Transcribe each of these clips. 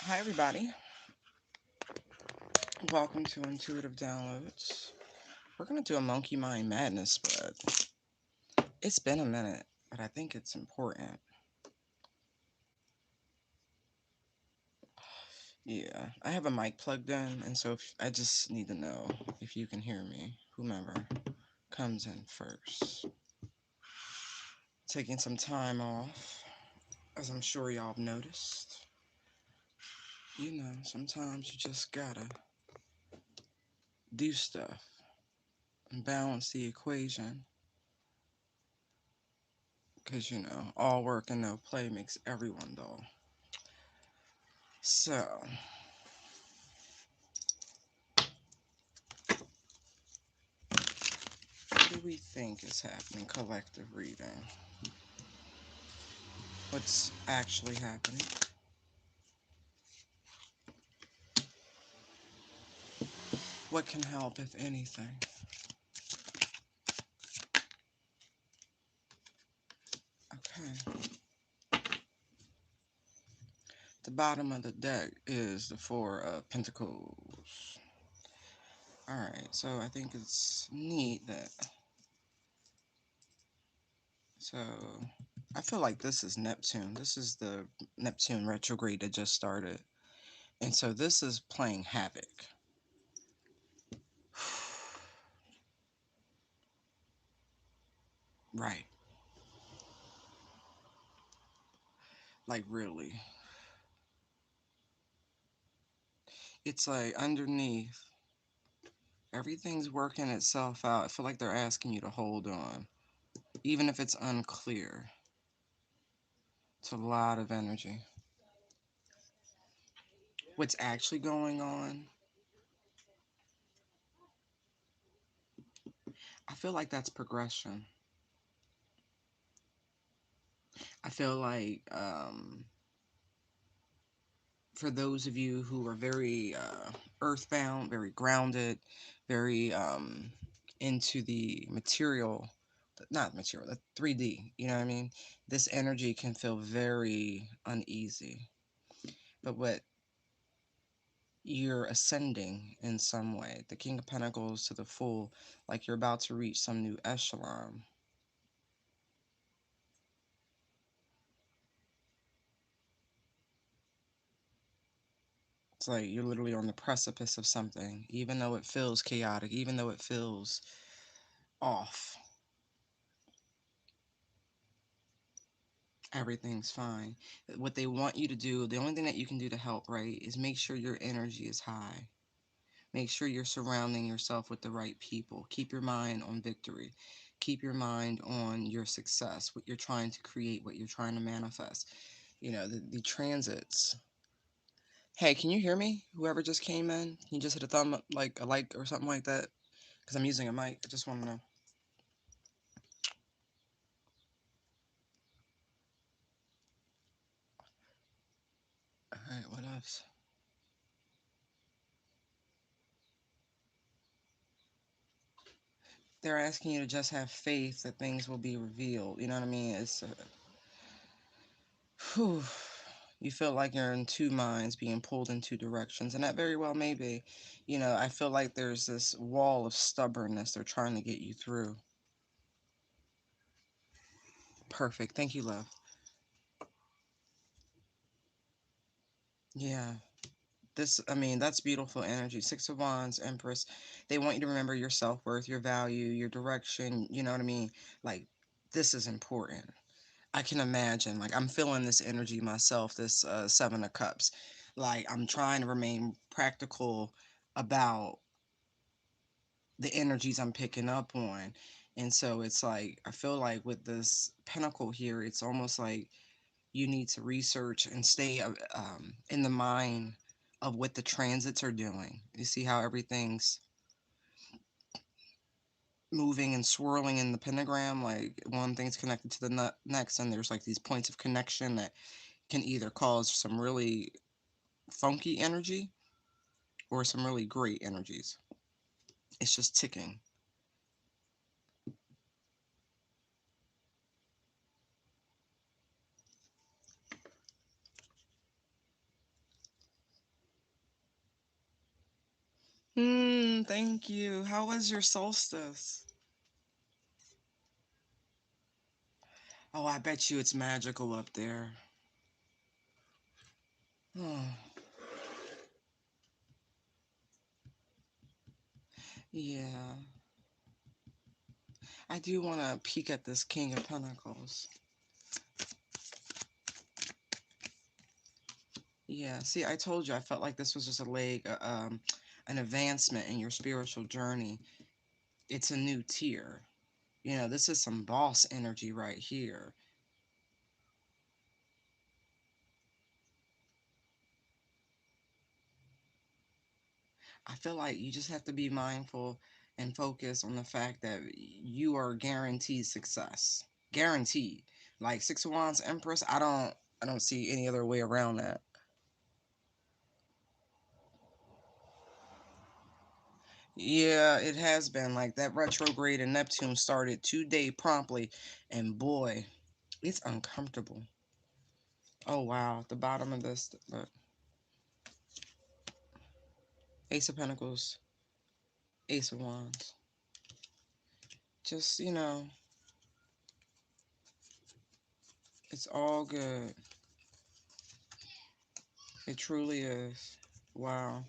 Hi, everybody. Welcome to Intuitive Downloads. We're going to do a Monkey Mind Madness spread. It's been a minute, but I think it's important. Yeah, I have a mic plugged in, and so I just need to know if you can hear me, whomever comes in first. Taking some time off, as I'm sure y'all have noticed. Sometimes you just gotta do stuff and balance the equation. Because, all work and no play makes everyone dull. So, what do we think is happening? Collective reading. What's actually happening? What can help, if anything? Okay. The bottom of the deck is the Four of Pentacles. Alright, so I think it's neat that. So, I feel like this is Neptune. This is the Neptune retrograde that just started. And so this is playing havoc. Right. Like, really. It's like underneath, everything's working itself out. I feel like they're asking you to hold on, even if it's unclear. It's a lot of energy. What's actually going on, I feel like that's progression. I feel like for those of you who are very earthbound, very grounded, very into the material, not material, the 3D, you know what I mean? This energy can feel very uneasy. But what you're ascending in some way, the King of Pentacles to the Fool, like you're about to reach some new echelon. It's like you're literally on the precipice of something, even though it feels chaotic, even though it feels off. Everything's fine. What they want you to do, the only thing that you can do to help, right, is make sure your energy is high. Make sure you're surrounding yourself with the right people. Keep your mind on victory. Keep your mind on your success, what you're trying to create, what you're trying to manifest. The transits. Hey, can you hear me? Whoever just came in, can you just hit a thumb up, like a like or something like that? Because I'm using a mic. I just want to know. All right, what else? They're asking you to just have faith that things will be revealed. You know what I mean? Whew, you feel like you're in two minds being pulled in two directions, and that very well may be. I feel like there's this wall of stubbornness they're trying to get you through. Perfect. Thank you, love. Yeah. That's beautiful energy. Six of Wands, Empress. They want you to remember your self-worth, your value, your direction. You know what I mean? Like, this is important. I can imagine. Like, I'm feeling this energy myself, this Seven of Cups. Like, I'm trying to remain practical about the energies I'm picking up on. And so it's like, I feel like with this pentacle here, it's almost like you need to research and stay in the mind of what the transits are doing. You see how everything's moving and swirling in the pentagram, like one thing's connected to the next, and there's like these points of connection that can either cause some really funky energy or some really great energies. It's just ticking. Thank you. How was your solstice? Oh, I bet you it's magical up there. Oh, yeah. I do want to peek at this King of Pentacles. Yeah, see, I told you I felt like this was just a an advancement in your spiritual journey. It's a new tier. This is some boss energy right here. I feel like you just have to be mindful and focus on the fact that you are guaranteed success. Guaranteed. Like Six of Wands Empress, I don't see any other way around that. Yeah, it has been like that retrograde in Neptune started today promptly, and boy, it's uncomfortable. Oh wow, the bottom of this, look, Ace of Pentacles, Ace of Wands. Just, it's all good. It truly is. Wow.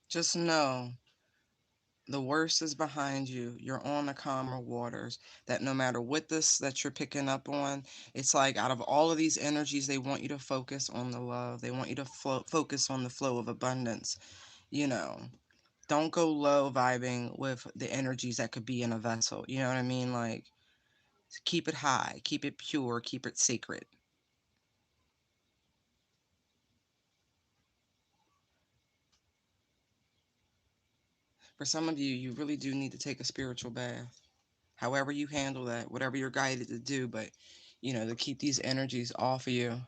Just know the worst is behind you. You're on the calmer waters. That no matter what this that you're picking up on, it's like out of all of these energies, they want you to focus on the love. They want you to focus on the flow of abundance. You know, don't go low vibing with the energies that could be in a vessel. You know what I mean? Like, keep it high, keep it pure, keep it sacred. For some of you, you really do need to take a spiritual bath. However you handle that, whatever you're guided to do, but to keep these energies off of you.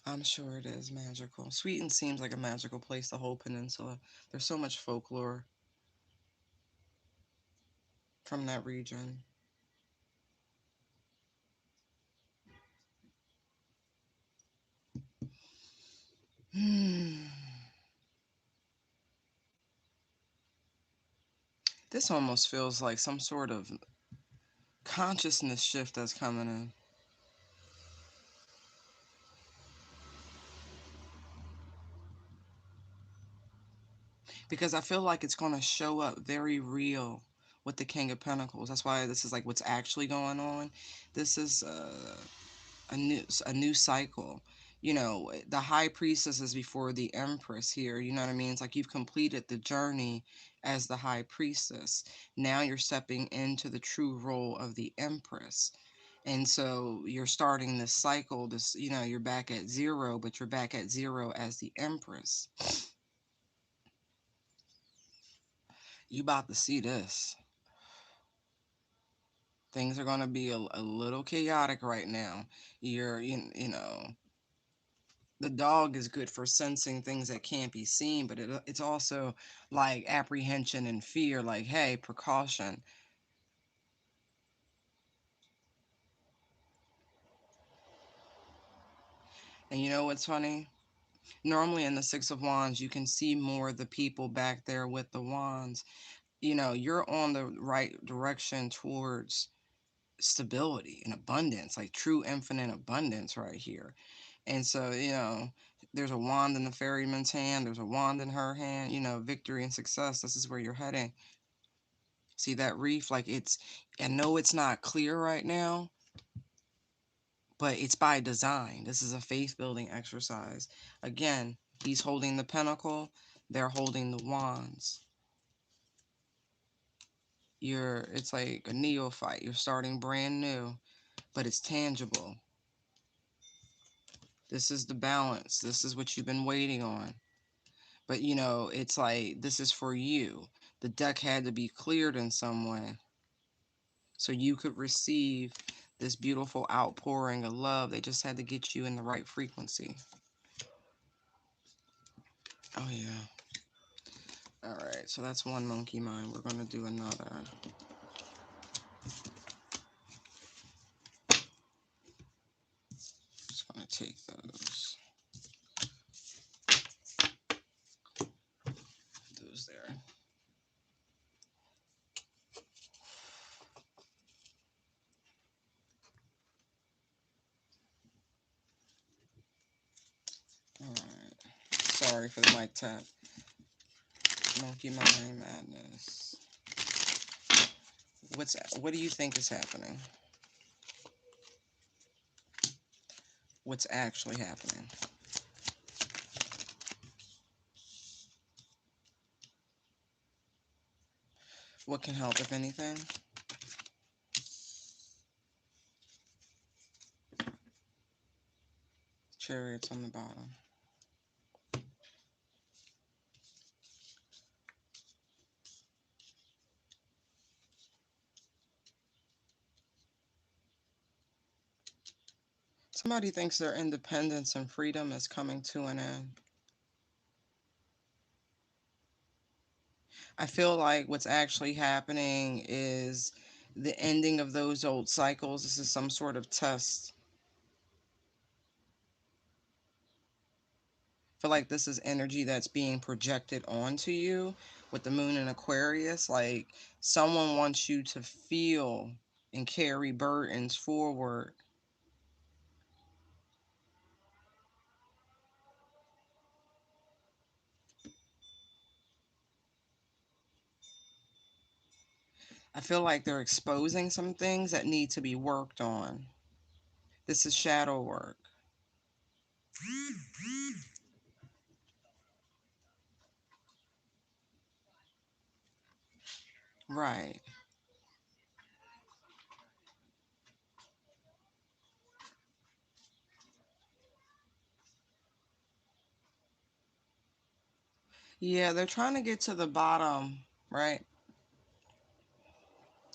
I'm sure it is magical. Sweden seems like a magical place, the whole peninsula. There's so much folklore from that region. Hmm. This almost feels like some sort of consciousness shift that's coming in. Because I feel like it's going to show up very real with the King of Pentacles. That's why this is like what's actually going on. This is a new cycle. The high priestess is before the empress here. You know what I mean? It's like you've completed the journey as the high priestess. Now you're stepping into the true role of the empress. And so you're starting this cycle. You're back at zero, but you're back at zero as the empress. You about to see this. Things are going to be a little chaotic right now. The dog is good for sensing things that can't be seen, but it's also like apprehension and fear, like, hey, precaution. And you know what's funny? Normally in the Six of Wands, you can see more of the people back there with the wands. You're on the right direction towards stability and abundance, like true infinite abundance right here. And so, there's a wand in the ferryman's hand, there's a wand in her hand, victory and success. This is where you're heading. See that reef? Like I know it's not clear right now, but it's by design. This is a faith building exercise. Again, he's holding the pentacle, they're holding the wands. It's like a neophyte. You're starting brand new, but it's tangible. This is the balance. This is what you've been waiting on. But it's like this is for you. The deck had to be cleared in some way so you could receive this beautiful outpouring of love. They just had to get you in the right frequency. Oh yeah. All right, so that's one monkey mind. We're going to do another. Just going to take those there. All right. Sorry for the mic tap. Monkey mind madness. What do you think is happening? What's actually happening? What can help, if anything? Chariots on the bottom. Somebody thinks their independence and freedom is coming to an end. I feel like what's actually happening is the ending of those old cycles. This is some sort of test. I feel like this is energy that's being projected onto you with the moon in Aquarius. Like someone wants you to feel and carry burdens forward. I feel like they're exposing some things that need to be worked on. This is shadow work. Right. Yeah, they're trying to get to the bottom, right?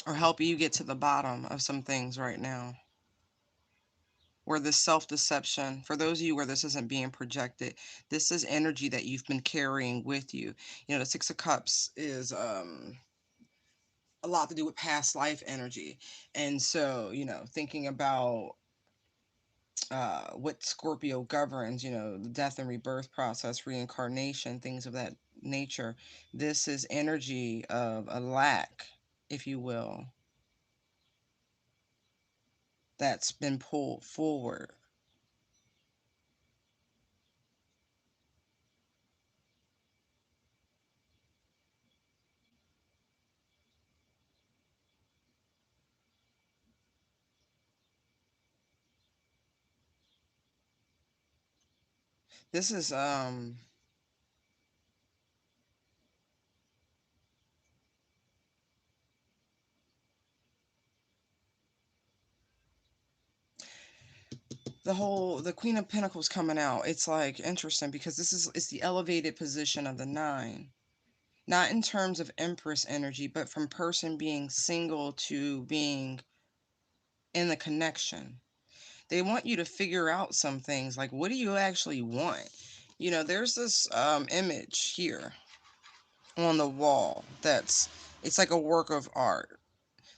Or help you get to the bottom of some things right now. Where this self deception, for those of you where this isn't being projected, this is energy that you've been carrying with you. You know, the Six of Cups is a lot to do with past life energy. And so, thinking about what Scorpio governs, the death and rebirth process, reincarnation, things of that nature. This is energy of a lack, if you will, that's been pulled forward. This is the Queen of Pentacles coming out. It's like interesting because it's the elevated position of the nine. Not in terms of Empress energy, but from person being single to being in the connection. They want you to figure out some things like what do you actually want? There's this image here on the wall that's it's like a work of art.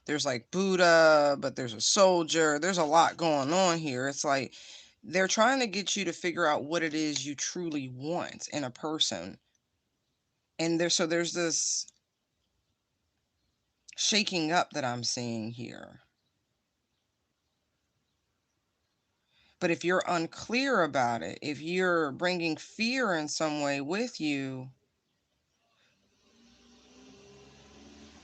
There's like Buddha, but there's a soldier. There's a lot going on here. It's like they're trying to get you to figure out what it is you truly want in a person. And there's this shaking up that I'm seeing here. But if you're unclear about it, if you're bringing fear in some way with you,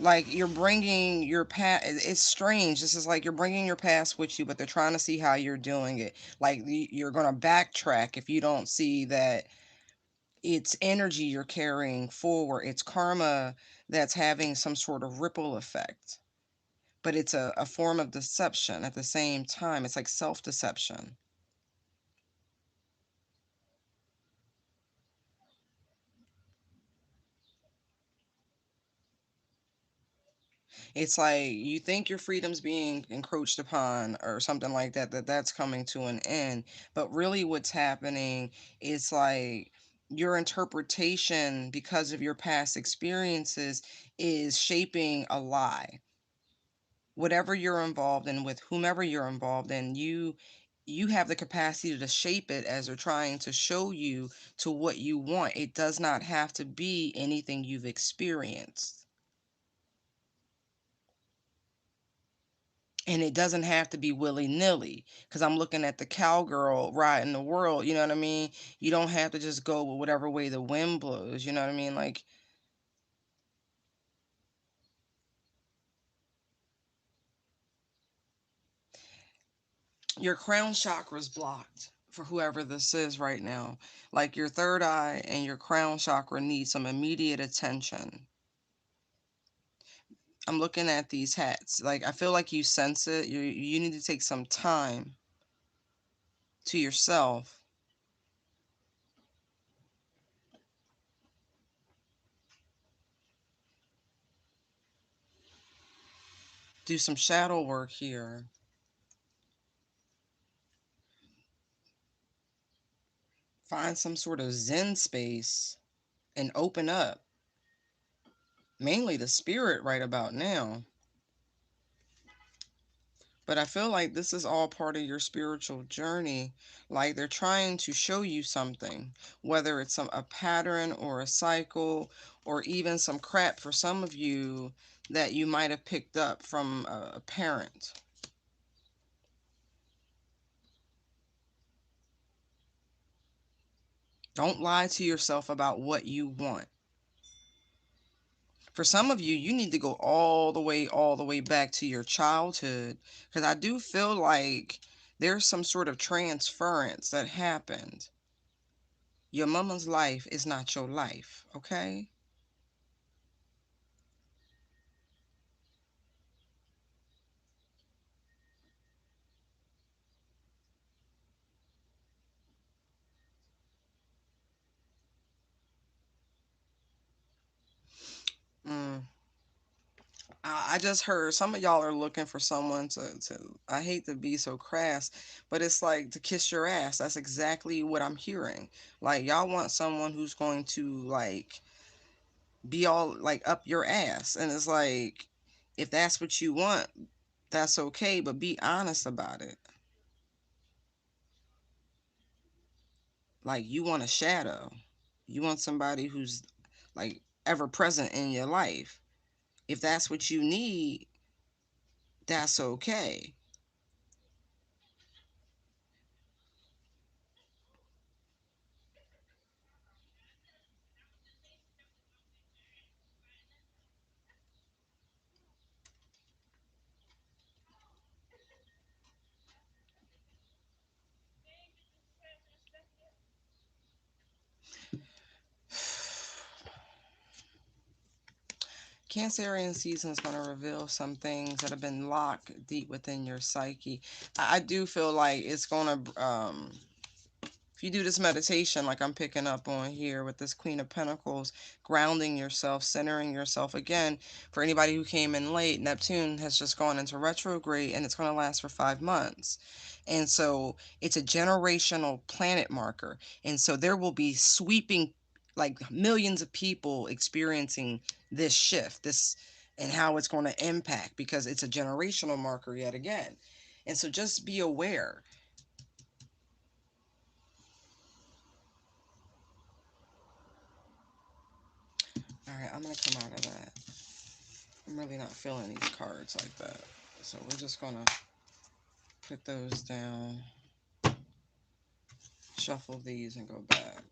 like you're bringing your past, it's strange. This is like you're bringing your past with you, but they're trying to see how you're doing it. Like you're going to backtrack if you don't see that it's energy you're carrying forward. It's karma that's having some sort of ripple effect, but it's a form of deception at the same time. It's like self deception. It's like you think your freedom's being encroached upon or something like that, that's coming to an end. But really what's happening is like your interpretation because of your past experiences is shaping a lie. Whatever you're involved in with whomever you're involved in, you have the capacity to shape it as they're trying to show you to what you want. It does not have to be anything you've experienced. And it doesn't have to be willy-nilly, because I'm looking at the cowgirl riding the world, you know what I mean? You don't have to just go with whatever way the wind blows, you know what I mean? Like, your crown chakra's blocked for whoever this is right now. Like, your third eye and your crown chakra need some immediate attention. I'm looking at these hats. Like, I feel like you sense it. You need to take some time to yourself. Do some shadow work here. Find some sort of zen space and open up. Mainly the spirit right about now. But I feel like this is all part of your spiritual journey. Like, they're trying to show you something, whether it's a pattern or a cycle, or even some crap for some of you that you might have picked up from a parent. Don't lie to yourself about what you want. For some of you, you need to go all the way back to your childhood, because I do feel like there's some sort of transference that happened. Your mama's life is not your life, okay? Mm. I just heard some of y'all are looking for someone to, I hate to be so crass, but it's like to kiss your ass. That's exactly what I'm hearing. Like, y'all want someone who's going to, like, be all, like, up your ass. And it's like, if that's what you want, that's okay, but be honest about it. Like, you want a shadow. You want somebody who's, like, ever present in your life. If that's what you need, that's okay. Cancerian season is going to reveal some things that have been locked deep within your psyche. I do feel like it's going to, if you do this meditation, like I'm picking up on here with this Queen of Pentacles, grounding yourself, centering yourself. Again, for anybody who came in late, Neptune has just gone into retrograde and it's going to last for 5 months. And so it's a generational planet marker. And so there will be sweeping, like, millions of people experiencing this shift, this, and how it's going to impact, because it's a generational marker yet again. And so just be aware. All right, I'm going to come out of that. I'm really not feeling these cards like that. So we're just going to put those down, shuffle these, and go back.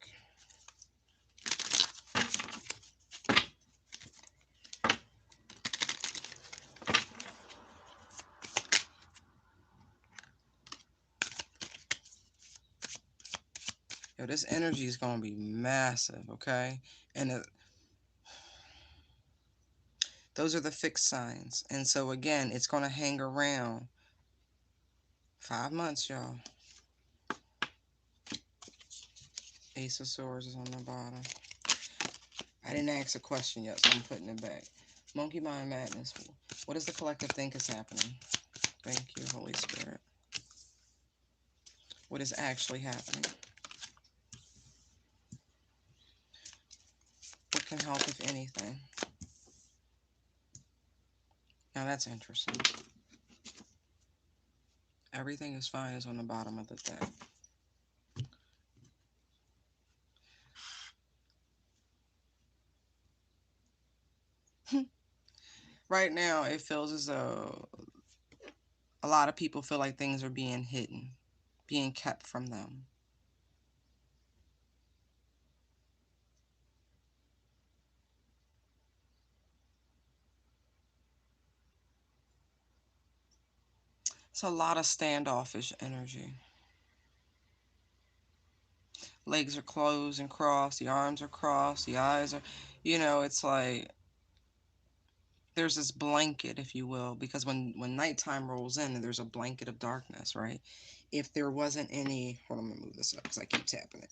Yo, this energy is going to be massive, okay? And those are the fixed signs. And so, again, it's going to hang around 5 months, y'all. Ace of Swords is on the bottom. I didn't ask a question yet, so I'm putting it back. Monkey Mind Madness. What does the collective think is happening? Thank you, Holy Spirit. What is actually happening? can help, if anything? Now that's interesting. Everything is fine is on the bottom of the deck. Right now, it feels as though a lot of people feel like things are being hidden, being kept from them. It's a lot of standoffish energy. Legs are closed and crossed, the arms are crossed, the eyes are, it's like there's this blanket, if you will, because when nighttime rolls in, there's a blanket of darkness, right? If there wasn't any, hold on, I'm gonna move this up because I keep tapping it.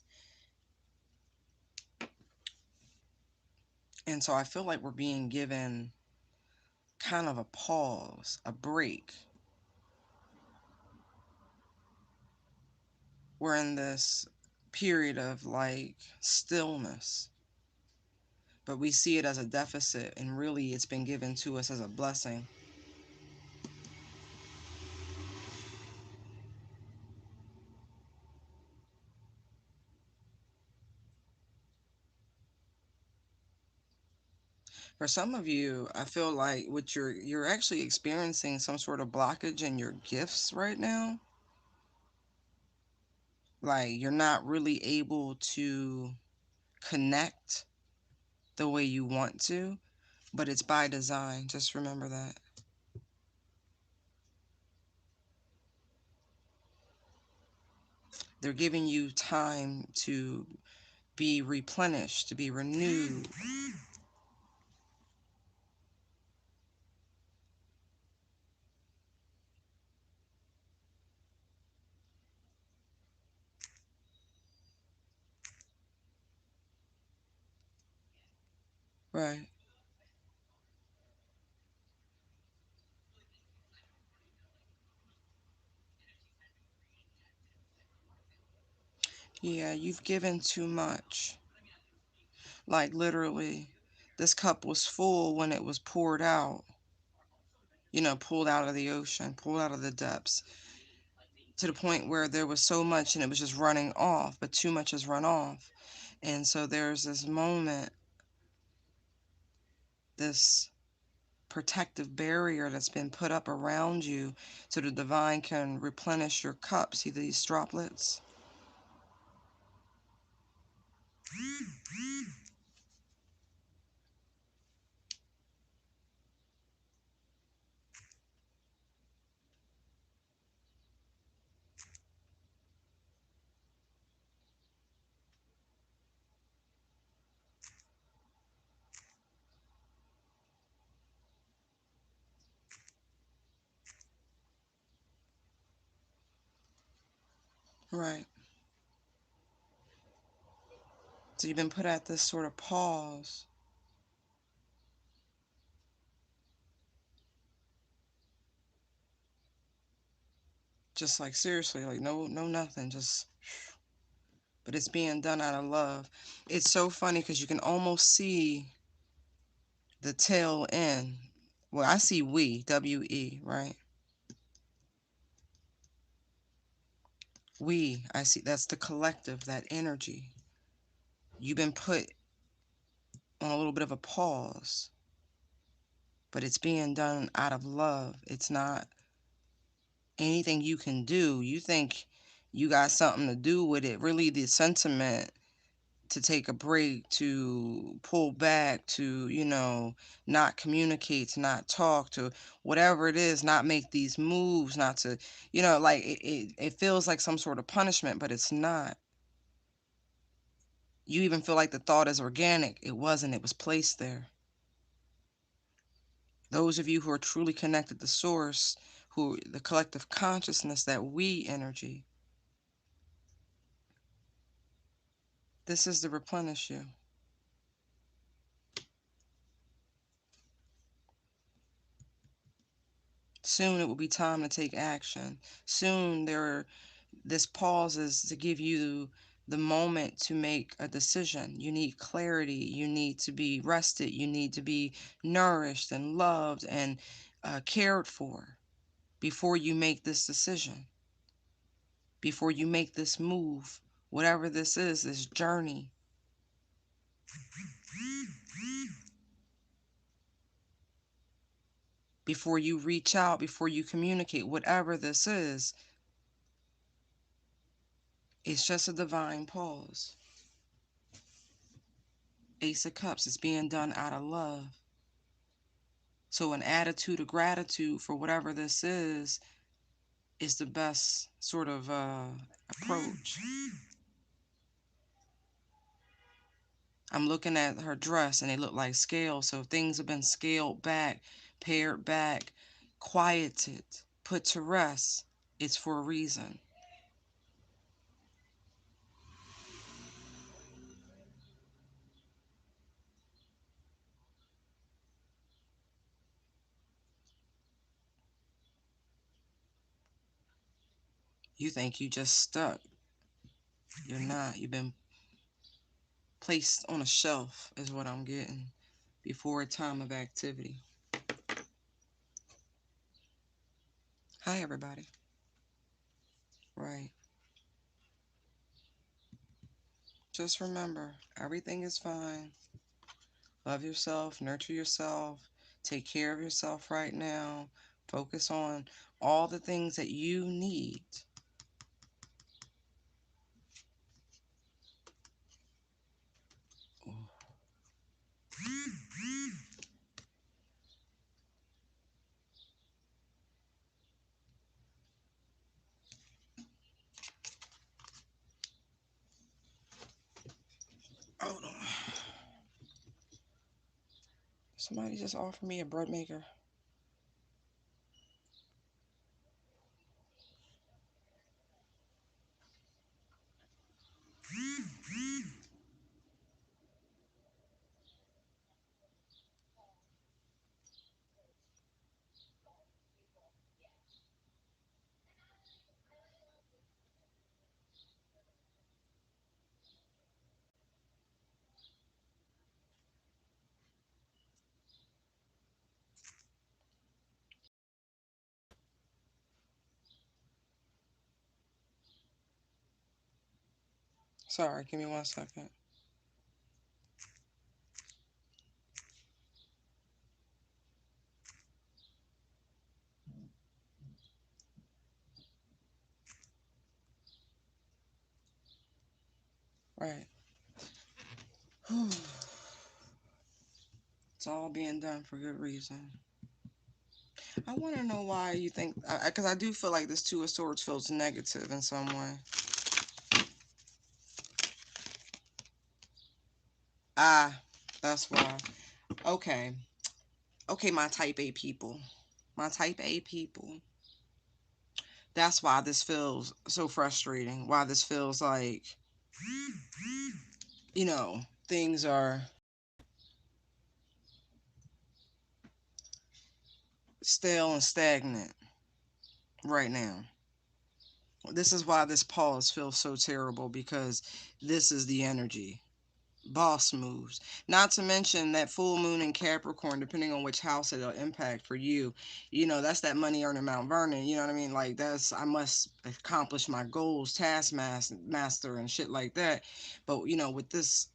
And so I feel like we're being given kind of a pause, a break. We're in this period of like stillness, but we see it as a deficit, and really it's been given to us as a blessing. For some of you, I feel like what you're actually experiencing some sort of blockage in your gifts right now. Like you're not really able to connect the way you want to, but it's by design. Just remember that. They're giving you time to be replenished, to be renewed. Right. Yeah, you've given too much. Like literally, this cup was full when it was poured out, pulled out of the ocean, pulled out of the depths, to the point where there was so much and it was just running off, but too much has run off. And so there's this moment, this protective barrier that's been put up around you so the divine can replenish your cup. See these droplets? Right. So you've been put at this sort of pause, just like seriously, like no, no, nothing, just, but it's being done out of love. It's so funny because you can almost see the tail end. Well, I see we, W-E, right? We, I see, that's the collective, that energy. You've been put on a little bit of a pause, but it's being done out of love. It's not anything you can do. You think you got something to do with it. Really, the sentiment to take a break, to pull back, to, not communicate, to not talk, to whatever it is, not make these moves, not to, like it feels like some sort of punishment, but it's not. You even feel like the thought is organic. It wasn't, it was placed there. Those of you who are truly connected to source, who the collective consciousness, that we energy, this is to replenish you. Soon it will be time to take action. Soon this pause is to give you the moment to make a decision. You need clarity. You need to be rested. You need to be nourished and loved and cared for before you make this decision, before you make this move, whatever this is, this journey. Before you reach out, before you communicate, whatever this is, it's just a divine pause. Ace of Cups is being done out of love. So an attitude of gratitude for whatever this is the best sort of approach. I'm looking at her dress and they look like scales. So things have been scaled back, pared back, quieted, put to rest. It's for a reason. You think you just stuck. You're not. You've been placed on a shelf is what I'm getting before a time of activity. Hi, everybody. Right. Just remember, everything is fine. Love yourself, nurture yourself, take care of yourself right now. Focus on all the things that you need. Hold on. Somebody just offered me a bread maker. Sorry, give me 1 second. Right. It's all being done for good reason. I want to know why you think, because I do feel like this Two of Swords feels negative in some way. Ah, that's why. Okay. Okay, my type A people. My type A people. That's why this feels so frustrating. Why this feels like, things are stale and stagnant right now. This is why this pause feels so terrible, because this is the energy. Boss moves. Not to mention that full moon in Capricorn, depending on which house it'll impact for you, that's that money earner Mount Vernon. You know what I mean? Like, that's, I must accomplish my goals, taskmaster and shit like that. But, with this,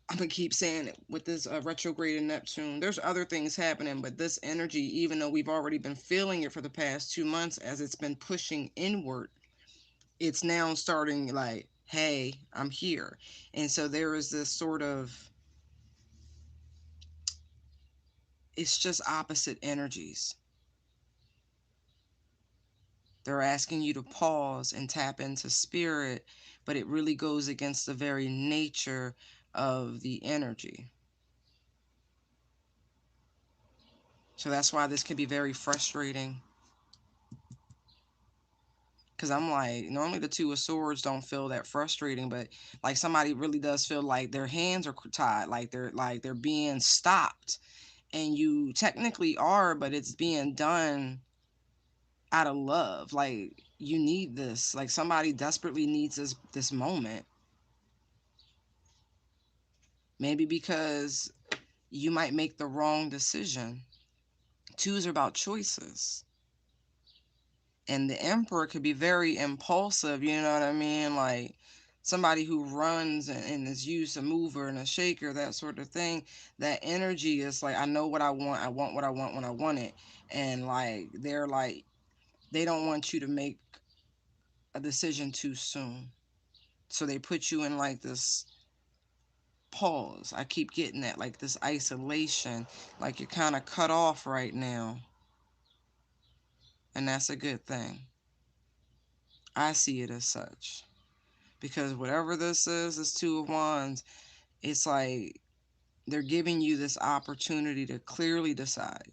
I'm gonna keep saying it, with this retrograde in Neptune, there's other things happening, but this energy, even though we've already been feeling it for the past 2 months as it's been pushing inward, it's now starting like, hey, I'm here. And so there is this sort of, it's just opposite energies. They're asking you to pause and tap into spirit, but it really goes against the very nature of the energy. So that's why this can be very frustrating. Because I'm like, normally the Two of Swords don't feel that frustrating, but like somebody really does feel like their hands are tied, like they're being stopped. And you technically are, but it's being done out of love. Like, you need this. Like somebody desperately needs this moment. Maybe because you might make the wrong decision. Twos are about choices. And the emperor could be very impulsive, you know what I mean? Like somebody who runs and is used a mover and a shaker, that sort of thing. That energy is like, I know what I want what I want when I want it. And like they're like, they don't want you to make a decision too soon. So they put you in like this pause. I keep getting that, like this isolation, like you're kind of cut off right now. And that's a good thing. I see it as such. Because whatever this Two of Wands, it's like they're giving you this opportunity to clearly decide,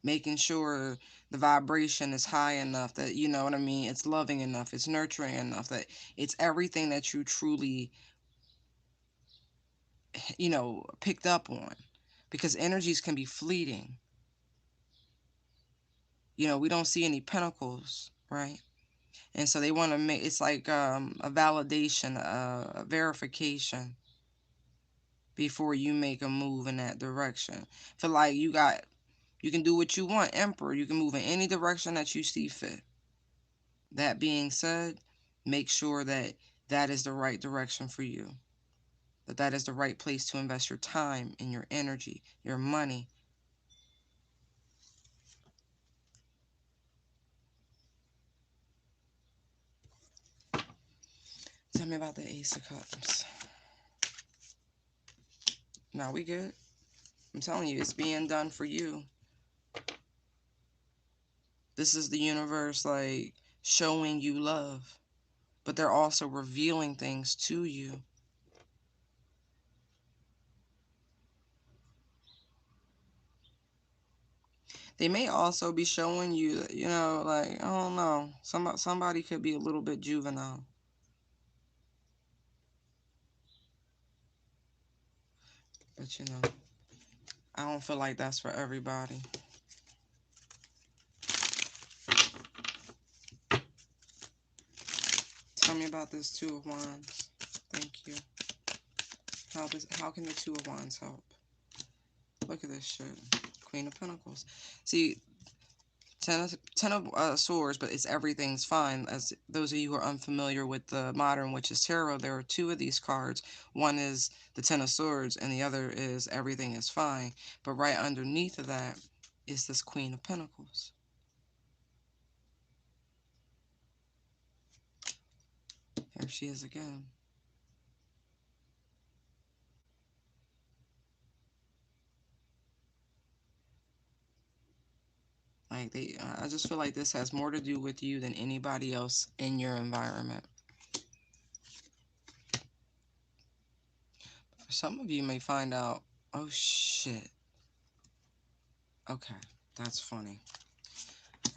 making sure the vibration is high enough that, you know what I mean, it's loving enough, it's nurturing enough, that it's everything that you truly, picked up on. Because energies can be fleeting. We don't see any pentacles, right? And so they want to make it's like a validation, a verification before you make a move in that direction. Feel like you can do what you want, Emperor. You can move in any direction that you see fit. That being said, make sure that that is the right direction for you. That is the right place to invest your time and your energy, your money. Tell me about the Ace of Cups. Now we good. I'm telling you, it's being done for you. This is the universe like showing you love, but they're also revealing things to you. They may also be showing you, like, I don't know, somebody could be a little bit juvenile. But I don't feel like that's for everybody. Tell me about this Two of Wands. Thank you. How can the Two of Wands help? Look at this shit. Queen of Pentacles. See, ten of Swords, but it's everything's fine. As those of you who are unfamiliar with the Modern Witches Tarot, there are two of these cards. One is the Ten of Swords, and the other is everything is fine. But right underneath of that is this Queen of Pentacles. There she is again. Like I just feel like this has more to do with you than anybody else in your environment. For some of you may find out, oh shit. Okay, that's funny.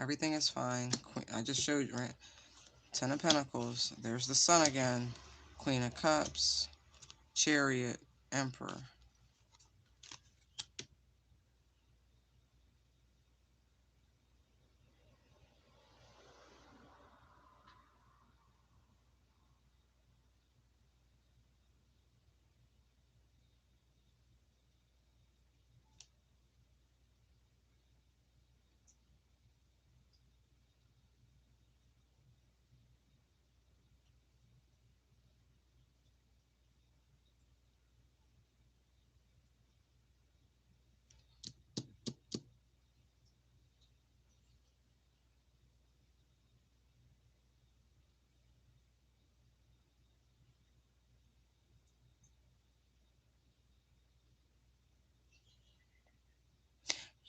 Everything is fine. I just showed you, right? Ten of Pentacles. There's the Sun again. Queen of Cups. Chariot. Emperor.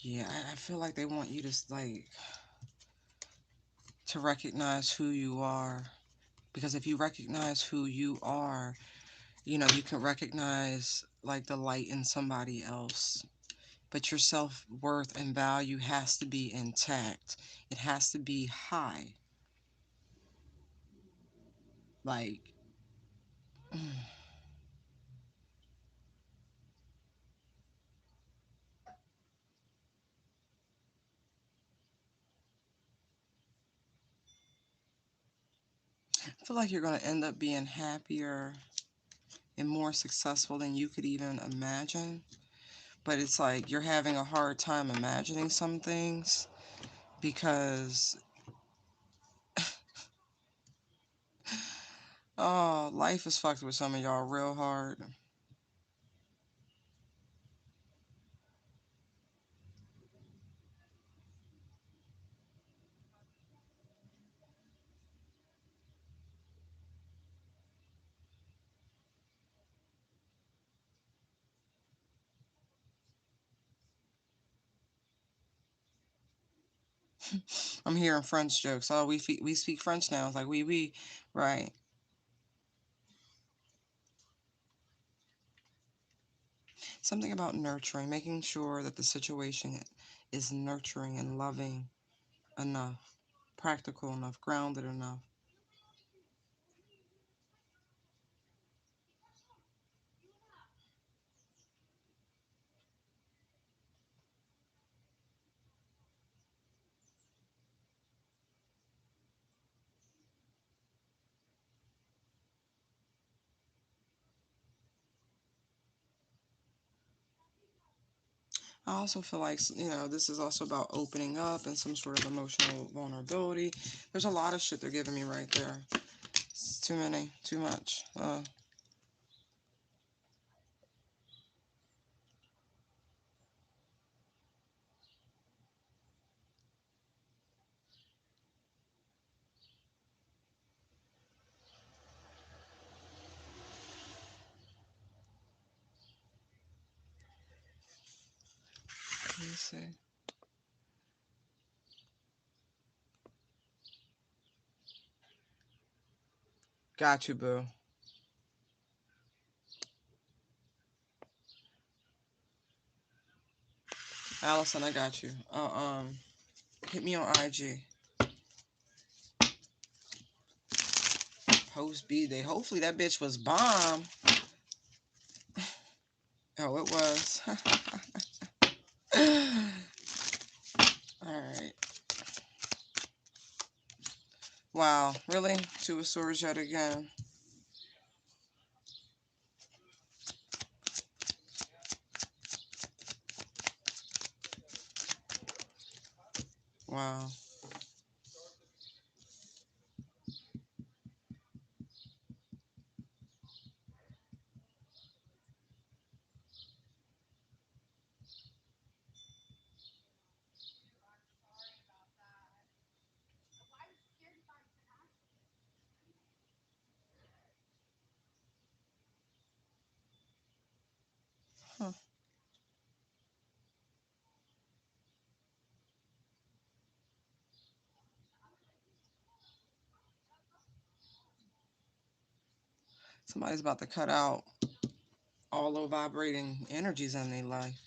Yeah, I feel like they want you to recognize who you are. Because if you recognize who you are, you can recognize like the light in somebody else. But your self-worth and value has to be intact. It has to be high. Like, feel like you're going to end up being happier and more successful than you could even imagine. But it's like you're having a hard time imagining some things because, oh, life is fucked with some of y'all real hard. I'm hearing French jokes. Oh, we speak French now. It's like we, right. Something about nurturing, making sure that the situation is nurturing and loving enough, practical enough, grounded enough. I also feel like, this is also about opening up and some sort of emotional vulnerability. There's a lot of shit they're giving me right there. It's too many, too much. Let me see. Got you, boo. Allison, I got you. Hit me on IG. Post B Day. Hopefully that bitch was bomb. Oh, it was. Alright. Wow. Really? Two of Swords yet again. Wow. Huh. Somebody's about to cut out all low vibrating energies in their life.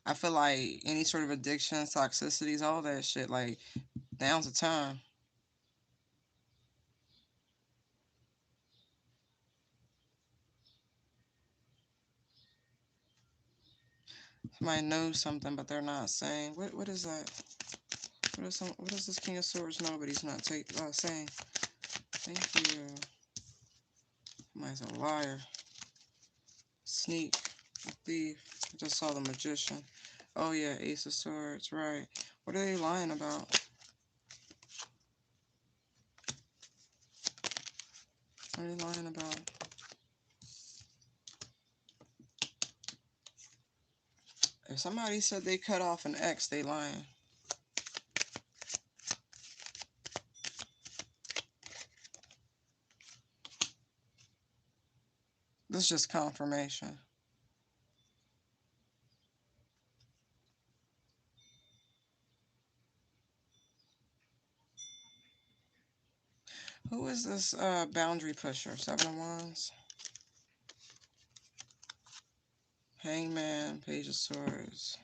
I feel like any sort of addiction, toxicities, all that shit, like, now's the time. Somebody knows something, but they're not saying. What is that? What does this King of Swords know, but he's not saying? Thank you. Somebody's a liar. Sneak. A thief. I just saw the Magician. Oh yeah, Ace of Swords, right. What are they lying about? What are they lying about? If somebody said they cut off an ex, they lying. This is just confirmation. Who is this boundary pusher? Seven of Wands. Hangman, Page of Swords.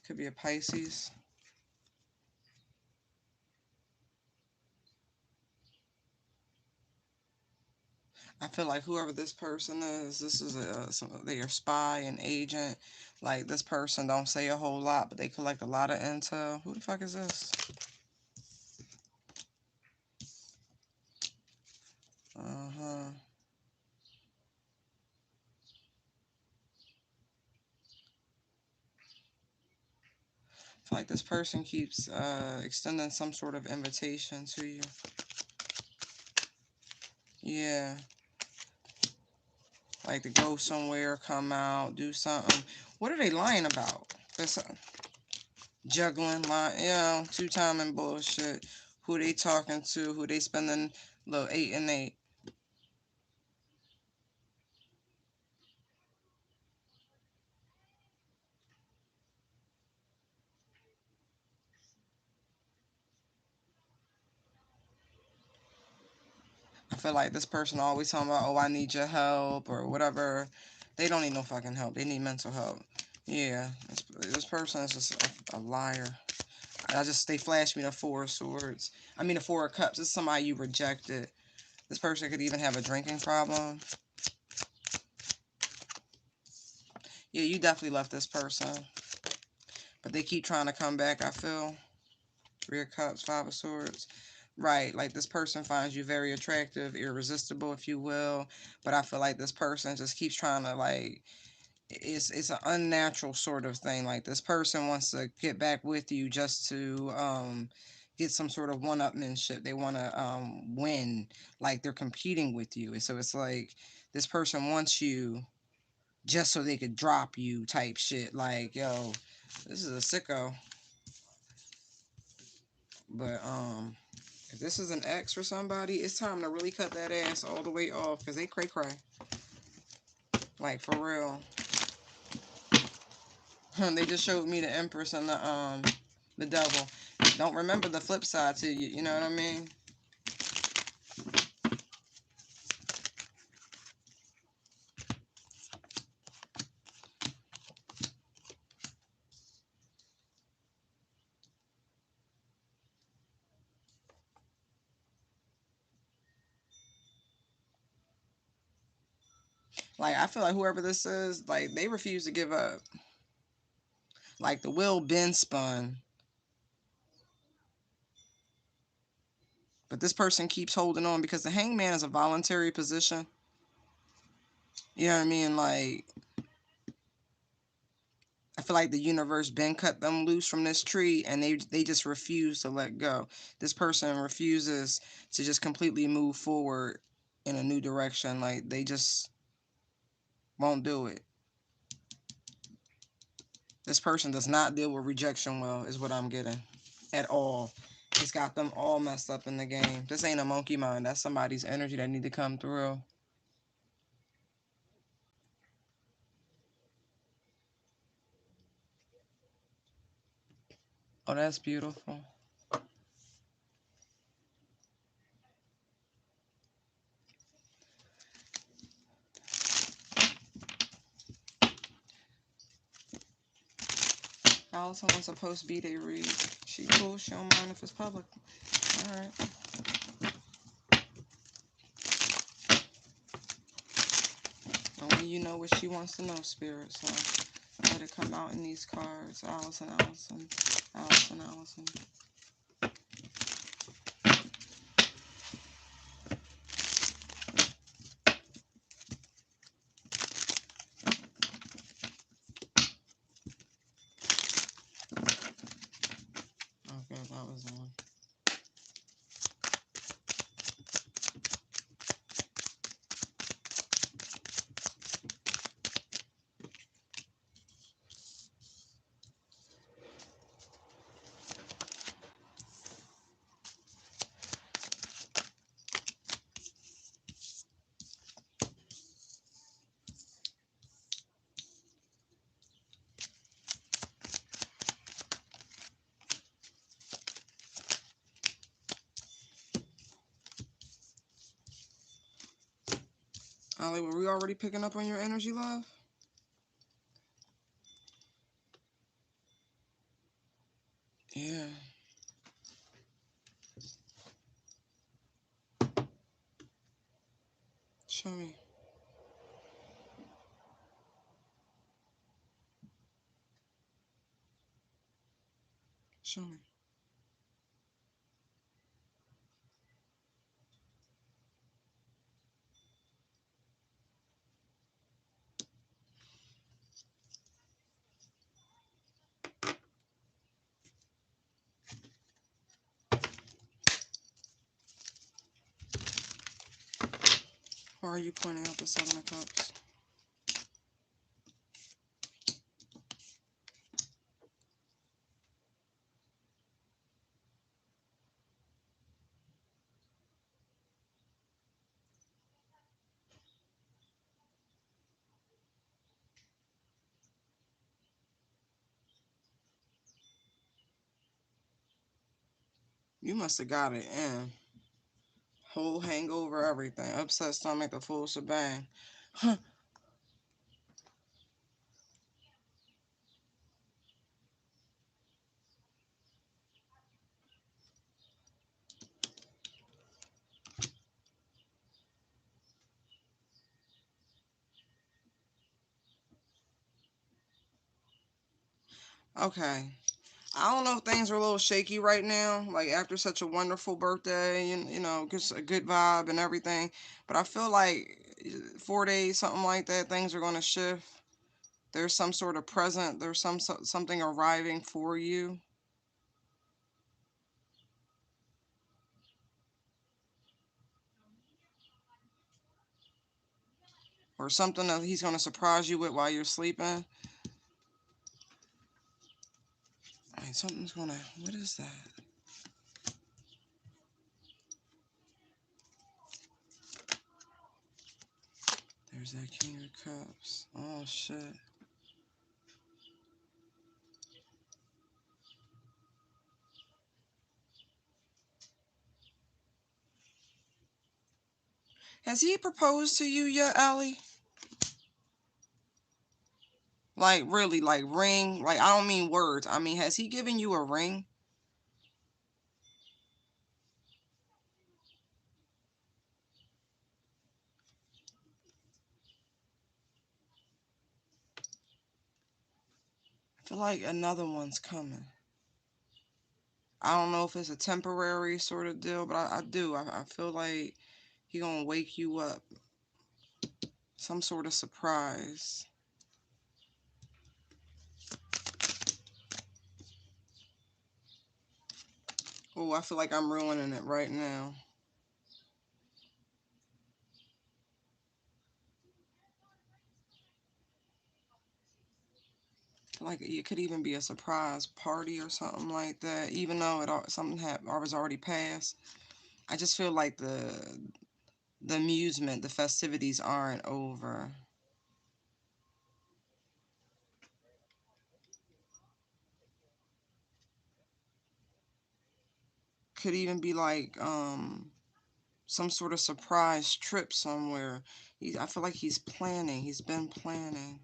Could be a Pisces. I feel like whoever this person is, this is they are spy and agent. Like this person don't say a whole lot, but they collect a lot of intel. Who the fuck is this? I feel like this person keeps extending some sort of invitation to you. Yeah. Like to go somewhere, come out, do something. What are they lying about? That's juggling, lying, two-timing bullshit. Who they talking to? Who they spending little 8 and 8? I feel like this person always talking about, oh, I need your help or whatever. They don't need no fucking help. They need mental help. Yeah, this person is just a liar. They flashed me the Four of Swords. I mean, the Four of Cups. It's somebody you rejected. This person could even have a drinking problem. Yeah, you definitely left this person. But they keep trying to come back, I feel. Three of Cups, Five of Swords. Right, like this person finds you very attractive, irresistible, if you will. But I feel like this person just keeps trying to, like, it's an unnatural sort of thing. Like this person wants to get back with you just to get some sort of one-upmanship. They want to win, like they're competing with you. And so it's like this person wants you just so they could drop you type shit. Like, yo, this is a sicko. But if this is an ex for somebody, it's time to really cut that ass all the way off because they cray cray. Like for real. They just showed me the Empress and the Devil. Don't remember the flip side to you. You know what I mean? Like I feel like whoever this is, like they refuse to give up. Like the wheel been spun, but this person keeps holding on because the Hangman is a voluntary position. You know what I mean? Like I feel like the universe been cut them loose from this tree and they just refuse to let go. This person refuses to just completely move forward in a new direction. Like they just won't do it. This person does not deal with rejection well, is what I'm getting. At all. It's got them all messed up in the game. This ain't a monkey mind. That's somebody's energy that need to come through. Oh, that's beautiful. Allison wants a post B-Day read. She cool. She don't mind if it's public. All right. Only you know what she wants to know, Spirit. So let it come out in these cards. Allison, Allison, Allison, Allison. Okay, that was on. Ollie, were we already picking up on your energy, love? Yeah. Show me. Show me. Why are you pointing out the Seven of Cups? You must have got it in. Whole hangover, everything. Upset stomach, the full shebang. Huh. Okay. I don't know if things are a little shaky right now, like after such a wonderful birthday and, just a good vibe and everything. But I feel like 4 days, something like that, things are going to shift. There's some sort of present, there's something arriving for you, or something that he's going to surprise you with while you're sleeping. All right, something's going to, what is that? There's that King of Cups. Oh, shit. Has he proposed to you yet, Allie? Like, really, like, ring? Like, I don't mean words. I mean, has he given you a ring? I feel like another one's coming. I don't know if it's a temporary sort of deal, but I do. I feel like he gonna wake you up. Some sort of surprise. Oh, I feel like I'm ruining it right now. Like it could even be a surprise party or something like that, even though something was already passed. I just feel like the amusement, the festivities aren't over. Could even be like some sort of surprise trip somewhere. I feel like he's planning. He's been planning.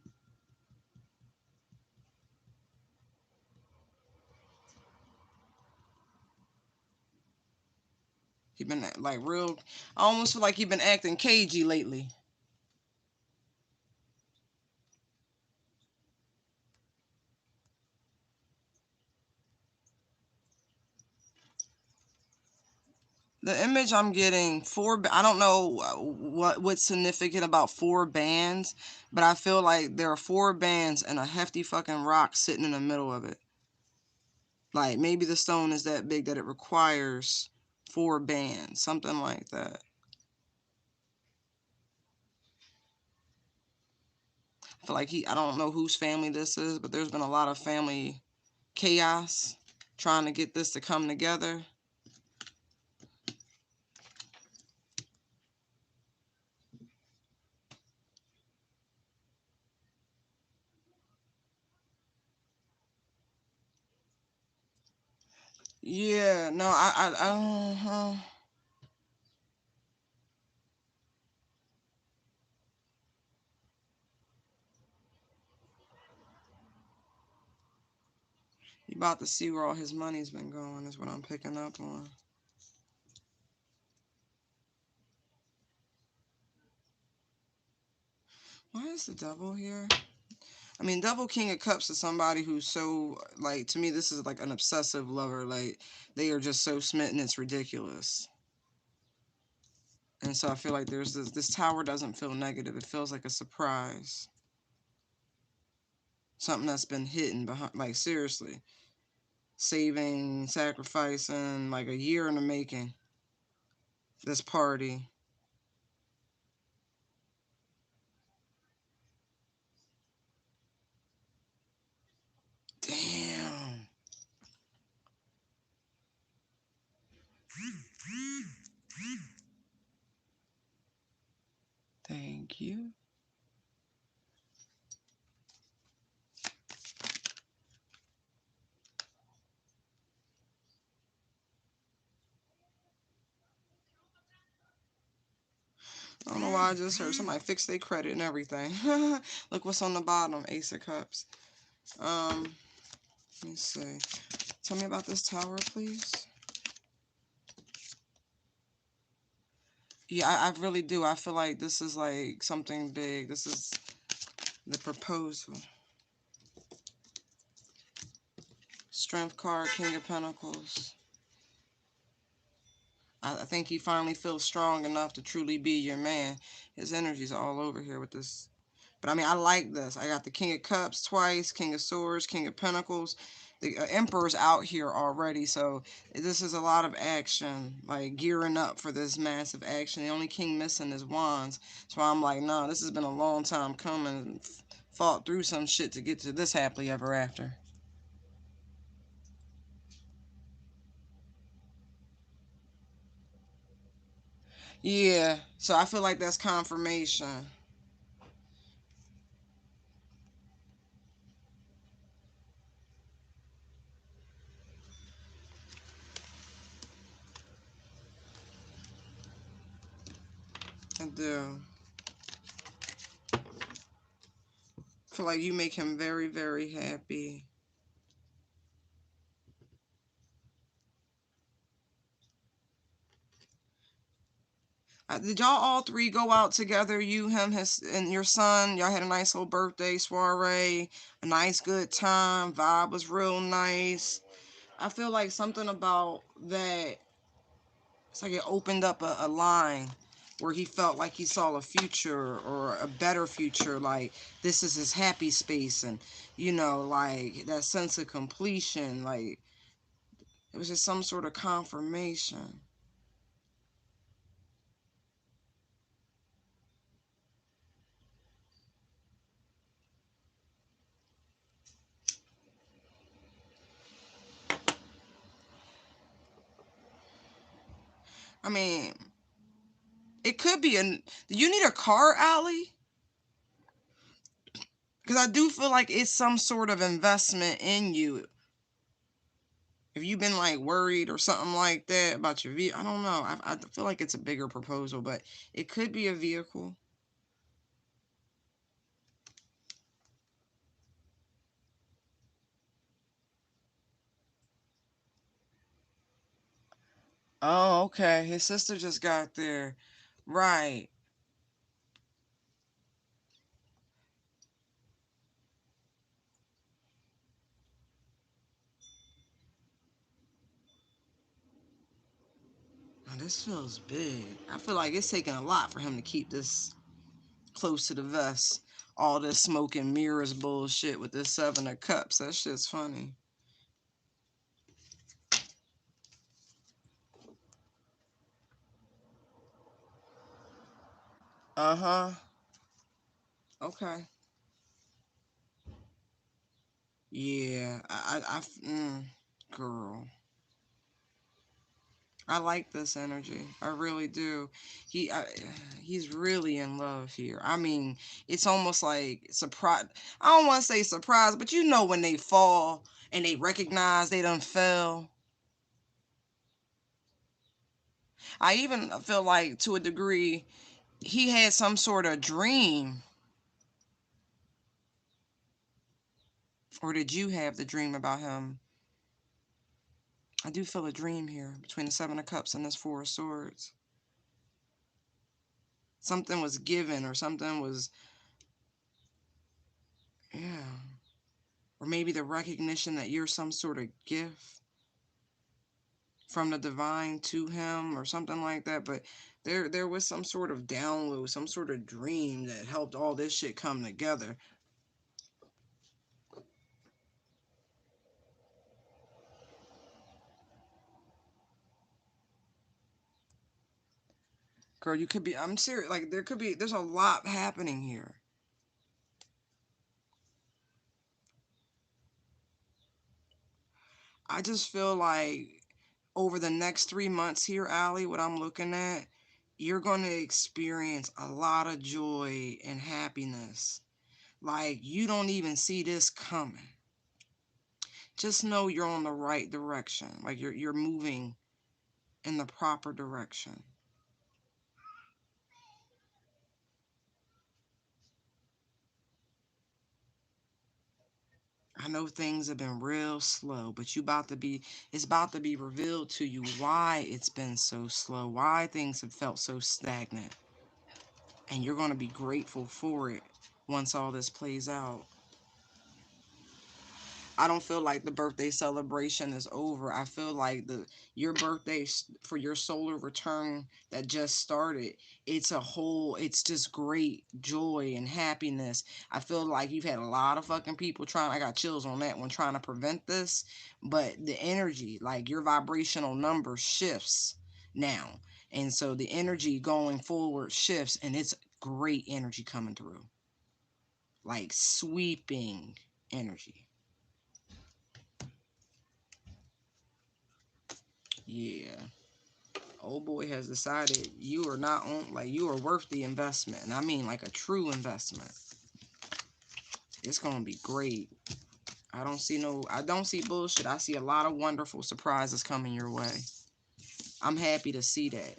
He been like real. I almost feel like he been acting cagey lately. The image I'm getting I don't know what's significant about four bands, but I feel like there are four bands and a hefty fucking rock sitting in the middle of it. Like maybe the stone is that big that it requires four bands, something like that. I feel like I don't know whose family this is, but there's been a lot of family chaos trying to get this to come together. Yeah, no, you about to see where all his money's been going, is what I'm picking up on. Why is the devil here? I mean, double king of cups is somebody who's so, like, to me, this is like an obsessive lover. Like, they are just so smitten, it's ridiculous. And so I feel like this tower doesn't feel negative. It feels like a surprise. Something that's been hidden behind, like, seriously. Saving, sacrificing, like a year in the making. This party. I just heard? Somebody fix their credit and everything. Look what's on the bottom, Ace of Cups. Let me see. Tell me about this Tower, please. Yeah, I really do. I feel like this is like something big. This is the proposal. Strength card, King of Pentacles. I think he finally feels strong enough to truly be your man. His energy's all over here with this. But I mean, I like this. I got the King of Cups twice, King of Swords, King of Pentacles. The Emperor's out here already, so this is a lot of action, like gearing up for this massive action. The only king missing is Wands. So I'm like, no, this has been a long time coming. Fought through some shit to get to this happily ever after. Yeah, so I feel like that's confirmation. I do. I feel like you make him very, very happy. Did y'all all three go out together? You, him, his, and your son. Y'all had a nice little birthday soiree, a nice good time. Vibe was real nice. I feel like something about that. It's like it opened up a line where he felt like he saw a future or a better future. Like this is his happy space, and like that sense of completion. Like it was just some sort of confirmation. I mean, it could be do you need a car, Allie? Because I do feel like it's some sort of investment in you. If you've been like worried or something like that about your vehicle, I don't know. I feel like it's a bigger proposal, but it could be a vehicle. Oh, okay. His sister just got there. Right. Now, this feels big. I feel like it's taking a lot for him to keep this close to the vest. All this smoke and mirrors bullshit with this Seven of Cups. That shit's funny. Uh-huh. Okay. Yeah. Girl. I like this energy. I really do. He's really in love here. I mean, it's almost like surprise. I don't want to say surprise, but when they fall and they recognize they done fell. I even feel like to a degree he had some sort of dream. Or did you have the dream about him? I do feel a dream here between the Seven of Cups and this Four of Swords. Something was given or something was, yeah. Or maybe the recognition that you're some sort of gift from the divine to him or something like that. But there was some sort of download, some sort of dream that helped all this shit come together. Girl, you could be, I'm serious, like there's a lot happening here. I just feel like over the next 3 months here, Allie, what I'm looking at, you're going to experience a lot of joy and happiness. Like you don't even see this coming. Just know you're on the right direction. Like you're moving in the proper direction. I know things have been real slow, but it's about to be revealed to you why it's been so slow, why things have felt so stagnant. And you're going to be grateful for it once all this plays out. I don't feel like the birthday celebration is over. I feel like your birthday for your solar return that just started, it's just great joy and happiness. I feel like you've had a lot of fucking people trying, I got chills on that one, trying to prevent this, but the energy, like your vibrational number shifts now. And so the energy going forward shifts, and it's great energy coming through. Like sweeping energy. Yeah. Old boy has decided you are not on, like, you are worth the investment. And I mean like a true investment. It's gonna be great. I don't see bullshit. I see a lot of wonderful surprises coming your way. I'm happy to see that.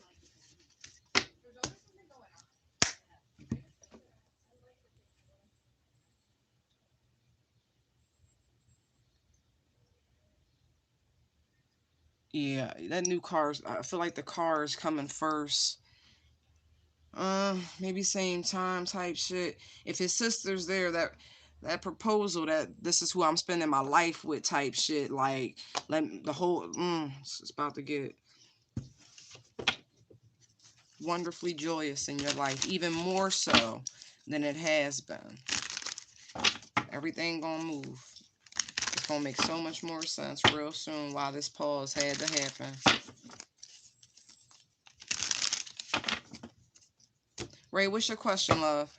Yeah, that new car's, I feel like the car is coming first. Maybe same time type shit. If his sister's there, that proposal that this is who I'm spending my life with type shit, like let the whole it's about to get wonderfully joyous in your life, even more so than it has been. Everything gonna move. It's gonna make so much more sense real soon why this pause had to happen. Ray, what's your question, love?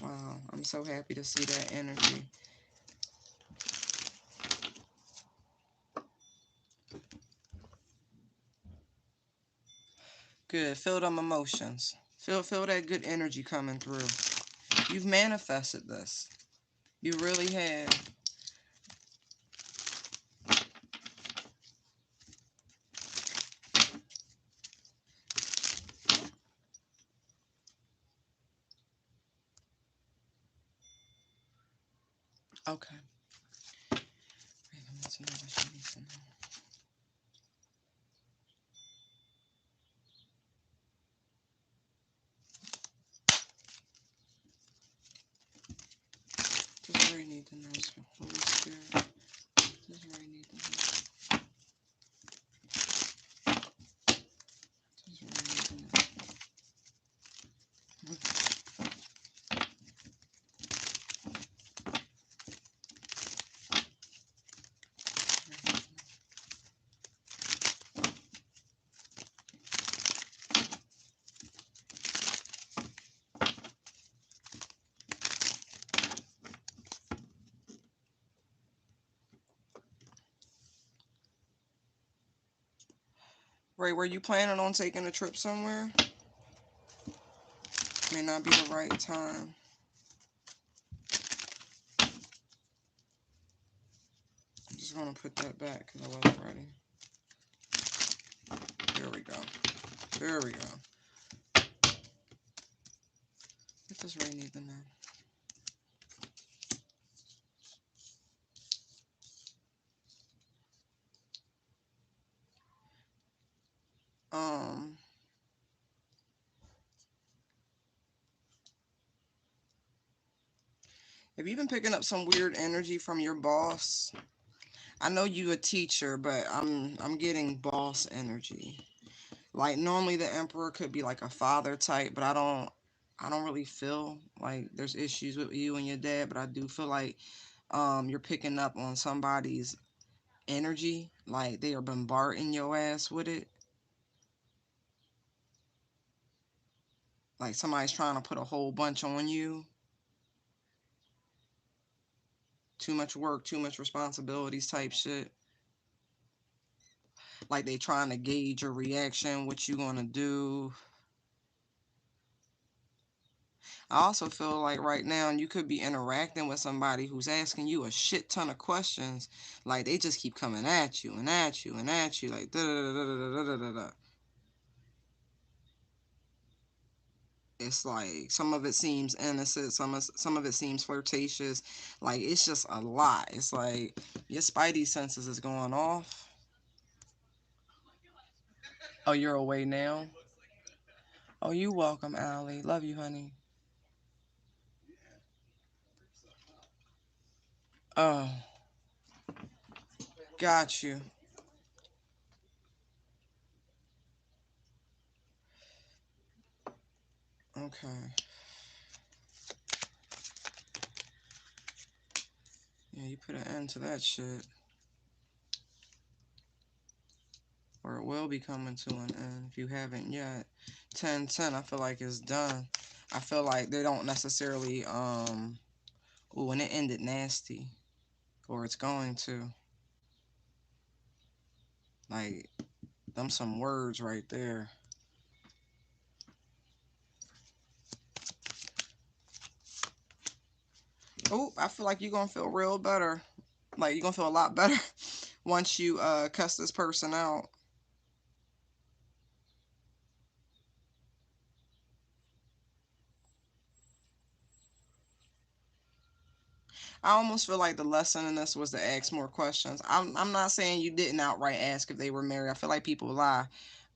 Wow, I'm so happy to see that energy. Good. Feel them emotions. Feel that good energy coming through. You've manifested this. You really have. Okay. Just really need to know, Holy Spirit. Just really need to know. Just really need to know. Ray, were you planning on taking a trip somewhere? May not be the right time. I'm just gonna put that back because I wasn't ready. There we go. There we go. What does Ray need to know? Um, have you been picking up some weird energy from your boss? I know you a teacher, but I'm getting boss energy. Like normally the emperor could be like a father type, but I don't really feel like there's issues with you and your dad, but I do feel like you're picking up on somebody's energy, like they are bombarding your ass with it. Like somebody's trying to put a whole bunch on you. Too much work, too much responsibilities type shit. Like they trying to gauge your reaction, what you gonna do. I also feel like right now you could be interacting with somebody who's asking you a shit ton of questions. Like they just keep coming at you and at you and at you, like da da da da da da da da. It's like some of it seems innocent, some of it seems flirtatious. Like it's just a lot. It's like your spidey senses is going off. Oh, you're away now? Oh, you welcome, Allie. Love you, honey. Oh, got you. Okay. Yeah, you put an end to that shit. Or it will be coming to an end if you haven't yet. 10-10, I feel like it's done. I feel like they don't necessarily, ooh, and it ended nasty. Or it's going to. Like, them some words right there. Oh, I feel like you're gonna feel real better. Like, you're gonna feel a lot better once you, cuss this person out. I almost feel like the lesson in this was to ask more questions. I'm not saying you didn't outright ask if they were married. I feel like people lie,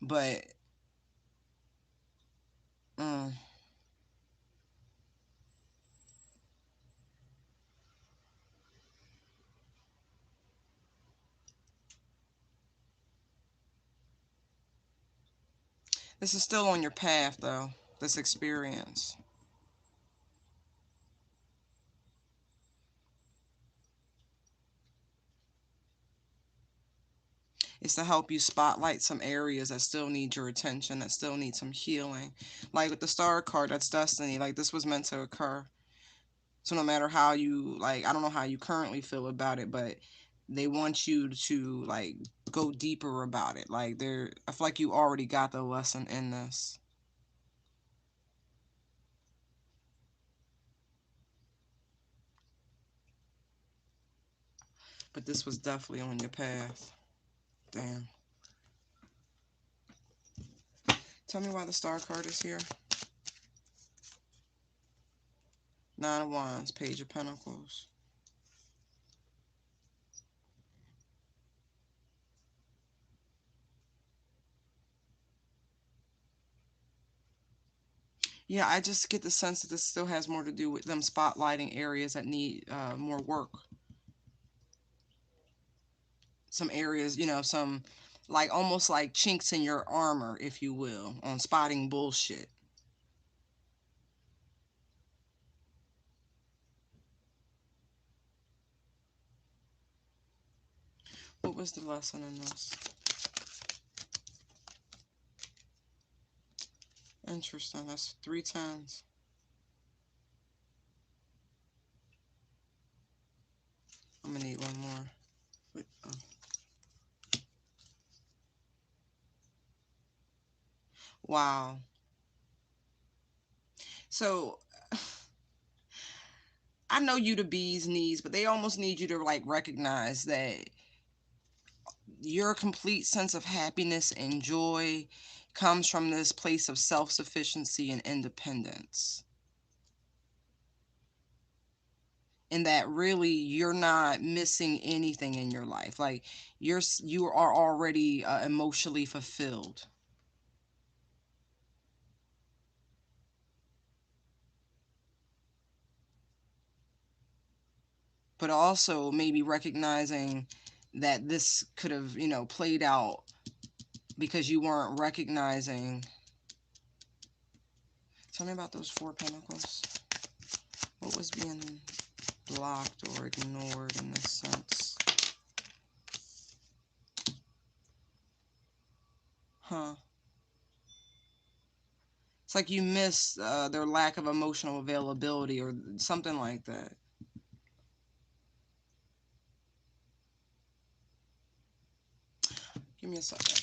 but mm, this is still on your path though. This experience is to help you spotlight some areas that still need your attention, that still need some healing. Like with the star card, that's destiny. Like this was meant to occur. So no matter how you like, I don't know how you currently feel about it, but they want you to like go deeper about it. Like I feel like you already got the lesson in this. But this was definitely on your path. Damn. Tell me why the star card is here. Nine of Wands, Page of Pentacles. Yeah, I just get the sense that this still has more to do with them spotlighting areas that need more work. Some areas, some like almost like chinks in your armor, if you will, on spotting bullshit. What was the lesson in this? Interesting. That's 3 times. I'm gonna need one more. Wait, oh. Wow. So I know you the bee's knees, but they almost need you to like recognize that your complete sense of happiness and joy comes from this place of self-sufficiency and independence. And that really you're not missing anything in your life. Like you are already emotionally fulfilled. But also maybe recognizing that this could have, played out because you weren't recognizing. Tell me about those 4 pentacles. What was being blocked or ignored in this sense? Huh. It's like you miss their lack of emotional availability or something like that. Give me a second.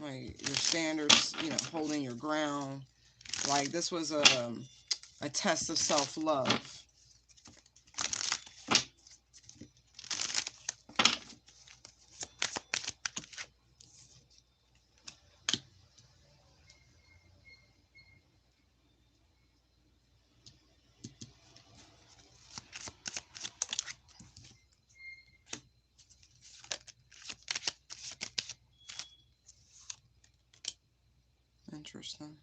Like your standards, holding your ground. Like this was a test of self-love. interesting.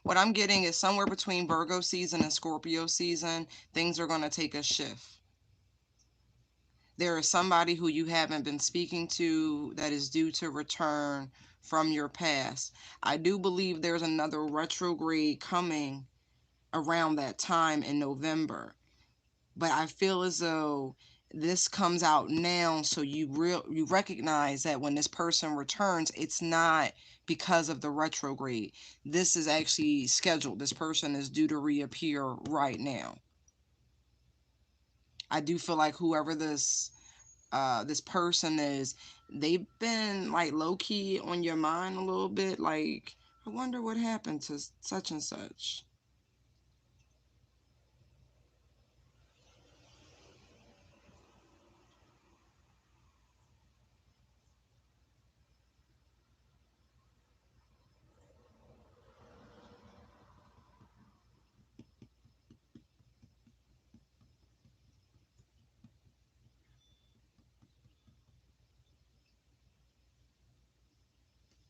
What I'm getting is somewhere between Virgo season and Scorpio season, things are going to take a shift. There is somebody who you haven't been speaking to that is due to return from your past. I do believe there's another retrograde coming around that time in November. But I feel as though this comes out now, so you recognize that when this person returns, it's not because of the retrograde. This is actually scheduled. This person is due to reappear right now. I do feel like whoever this person is, they've been like low key on your mind a little bit. Like, I wonder what happened to such and such.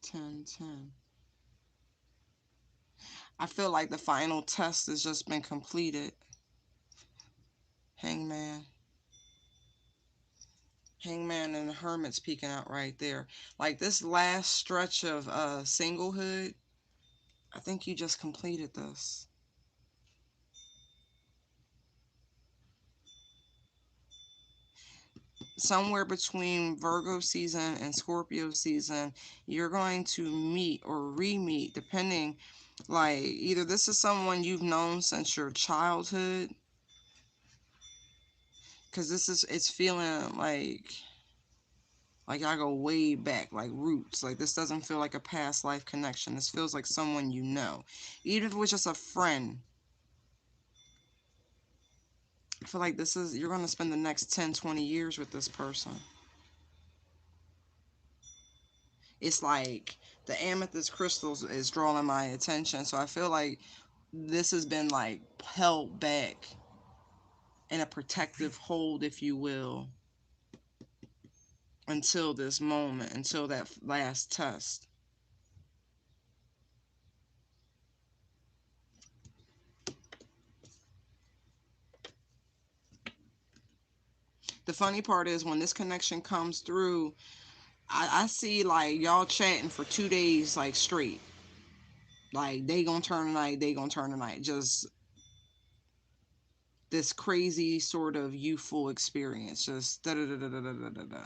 10, 10. I feel like the final test has just been completed. Hangman. Hangman and the Hermit's peeking out right there. Like this last stretch of singlehood, I think you just completed this. Somewhere between Virgo season and Scorpio season, you're going to meet or re-meet, depending, like either this is someone you've known since your childhood, because this is, it's feeling like I go way back, like roots. Like this doesn't feel like a past life connection. This feels like someone you know. Even if it was just a friend, I feel like this is, you're going to spend the next 10, 20 years with this person. It's like the amethyst crystals is drawing my attention. So I feel like this has been like held back in a protective hold, if you will, until this moment, until that last test. The funny part is when this connection comes through, I see like y'all chatting for 2 days like straight. Like they gonna turn tonight, they gonna turn tonight. Just this crazy sort of youthful experience. Just da da da da da da da da.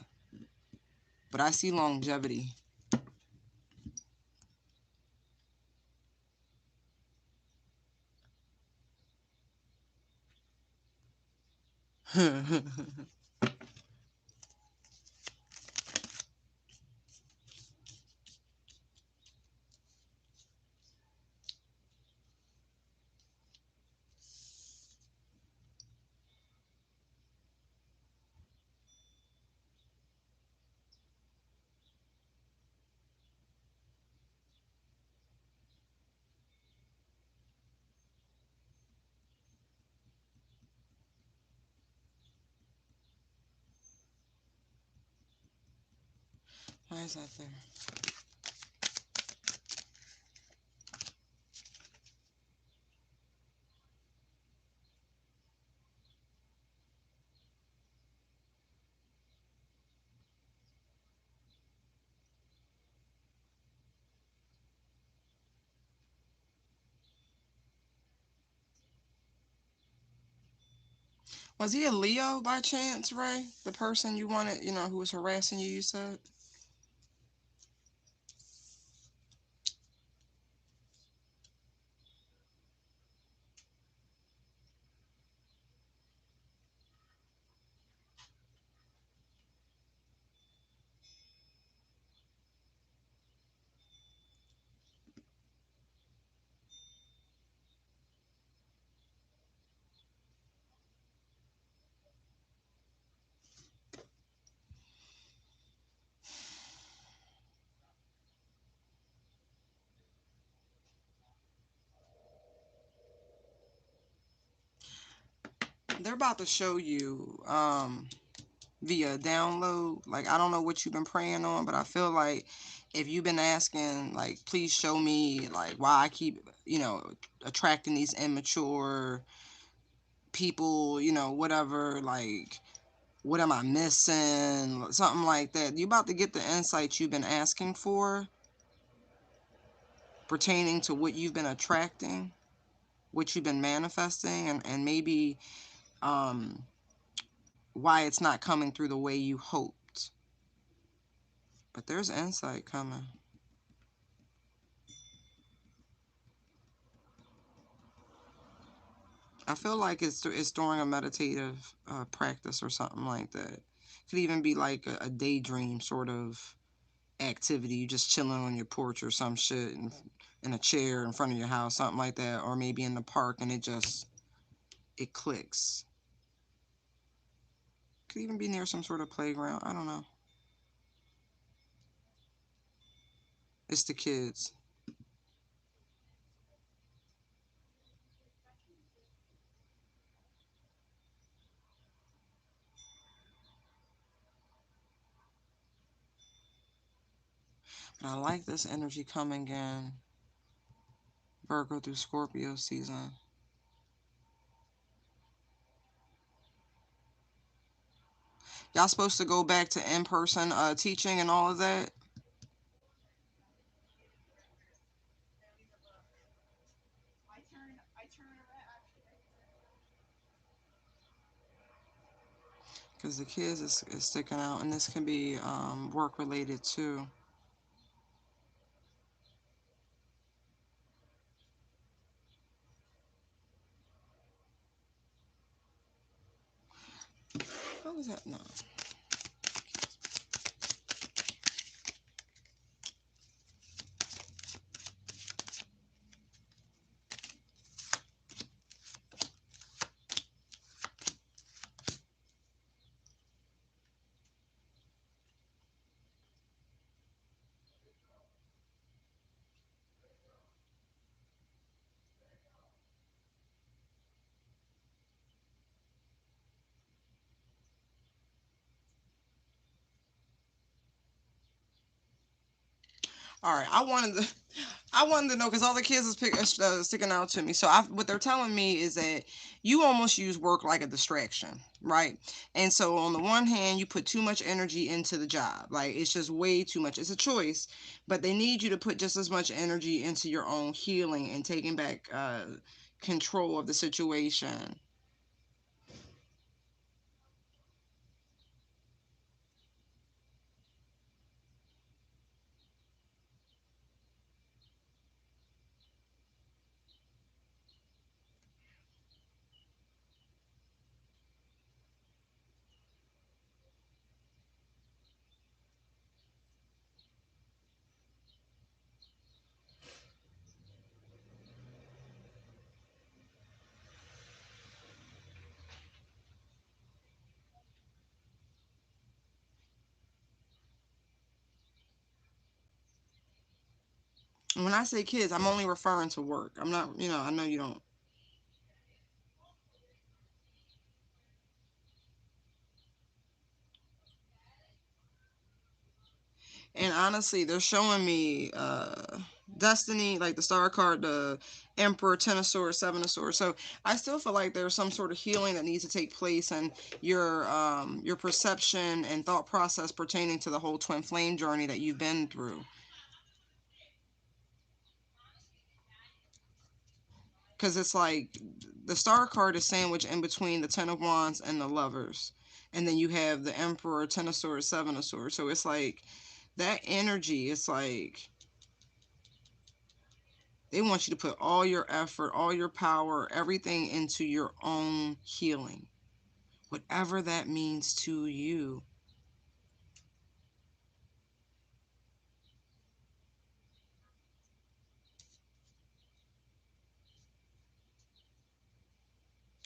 But I see longevity. Why is that there? Was he a Leo by chance, Ray? The person you wanted, who was harassing you, you said? They're about to show you. via download. Like, I don't know what you've been praying on, but I feel like if you've been asking, like, please show me, like, why I keep, attracting these immature people, whatever, like, what am I missing? Something like that. You about to get the insights you've been asking for pertaining to what you've been attracting, what you've been manifesting, and maybe um, why it's not coming through the way you hoped. But there's insight coming. I feel like it's during a meditative practice or something like that. It could even be like a daydream sort of activity. You just chilling on your porch or some shit in a chair in front of your house, something like that, or maybe in the park, and it clicks. Could even be near some sort of playground. I don't know. It's the kids. But I like this energy coming in Virgo through Scorpio season. Y'all supposed to go back to in-person teaching and all of that? Because the kids is sticking out, and this can be work related too. What was that? No. All right, I wanted to know because all the kids is sticking out to me. So what they're telling me is that you almost use work like a distraction, right? And so on the one hand, you put too much energy into the job, like it's just way too much. It's a choice, but they need you to put just as much energy into your own healing and taking back control of the situation. And when I say kids, I'm only referring to work. I'm not, I know you don't. And honestly, they're showing me Destiny, like the star card, the Emperor, Ten of Swords, Seven of Swords. So I still feel like there's some sort of healing that needs to take place, and your perception and thought process pertaining to the whole twin flame journey that you've been through. Because it's like the star card is sandwiched in between the Ten of Wands and the Lovers, and then you have the Emperor, Ten of Swords, Seven of Swords. So it's like that energy. It's like they want you to put all your effort, all your power, everything into your own healing, whatever that means to you.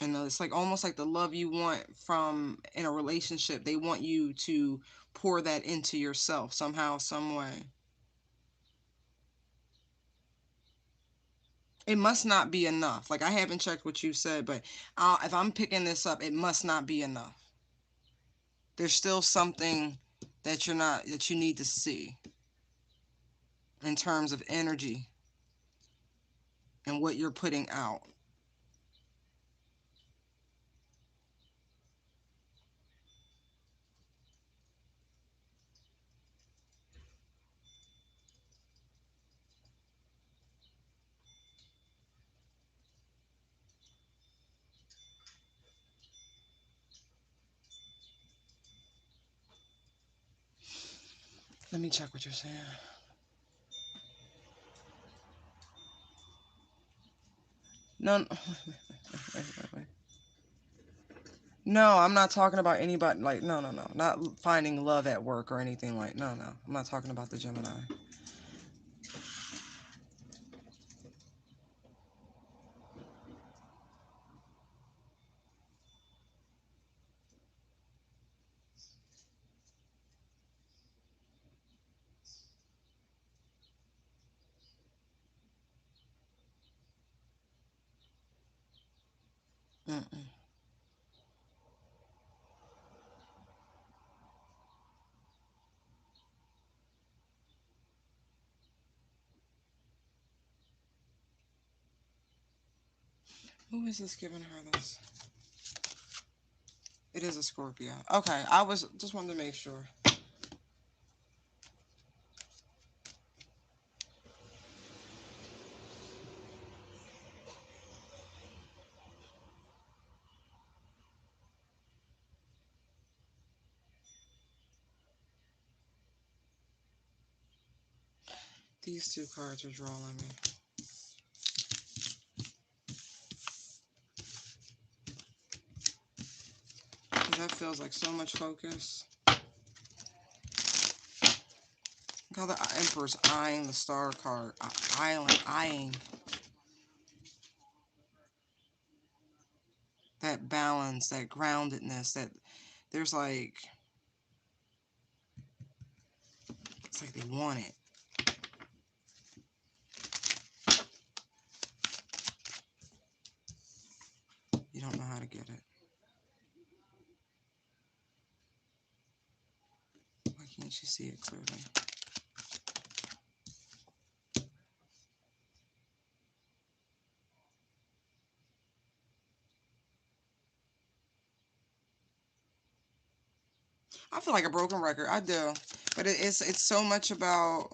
And it's like almost like the love you want from in a relationship. They want you to pour that into yourself somehow, some way. It must not be enough. Like I haven't checked what you said, but if I'm picking this up, it must not be enough. There's still something that you're not, that you need to see in terms of energy and what you're putting out. Let me check what you're saying. No, wait. No, I'm not talking about anybody. Like, no. Not finding love at work or anything like, no. I'm not talking about the Gemini. Mm-mm. Who is this giving her this? It is a Scorpio. Okay, I was just wanted to make sure. These two cards are drawing me. That feels like so much focus. Look how the Emperor's eyeing the Star card. Eyeing that balance, that groundedness, that there's like, it's like they want it. You don't know how to get it. Why can't you see it clearly? I feel like a broken record. I do. But it's so much about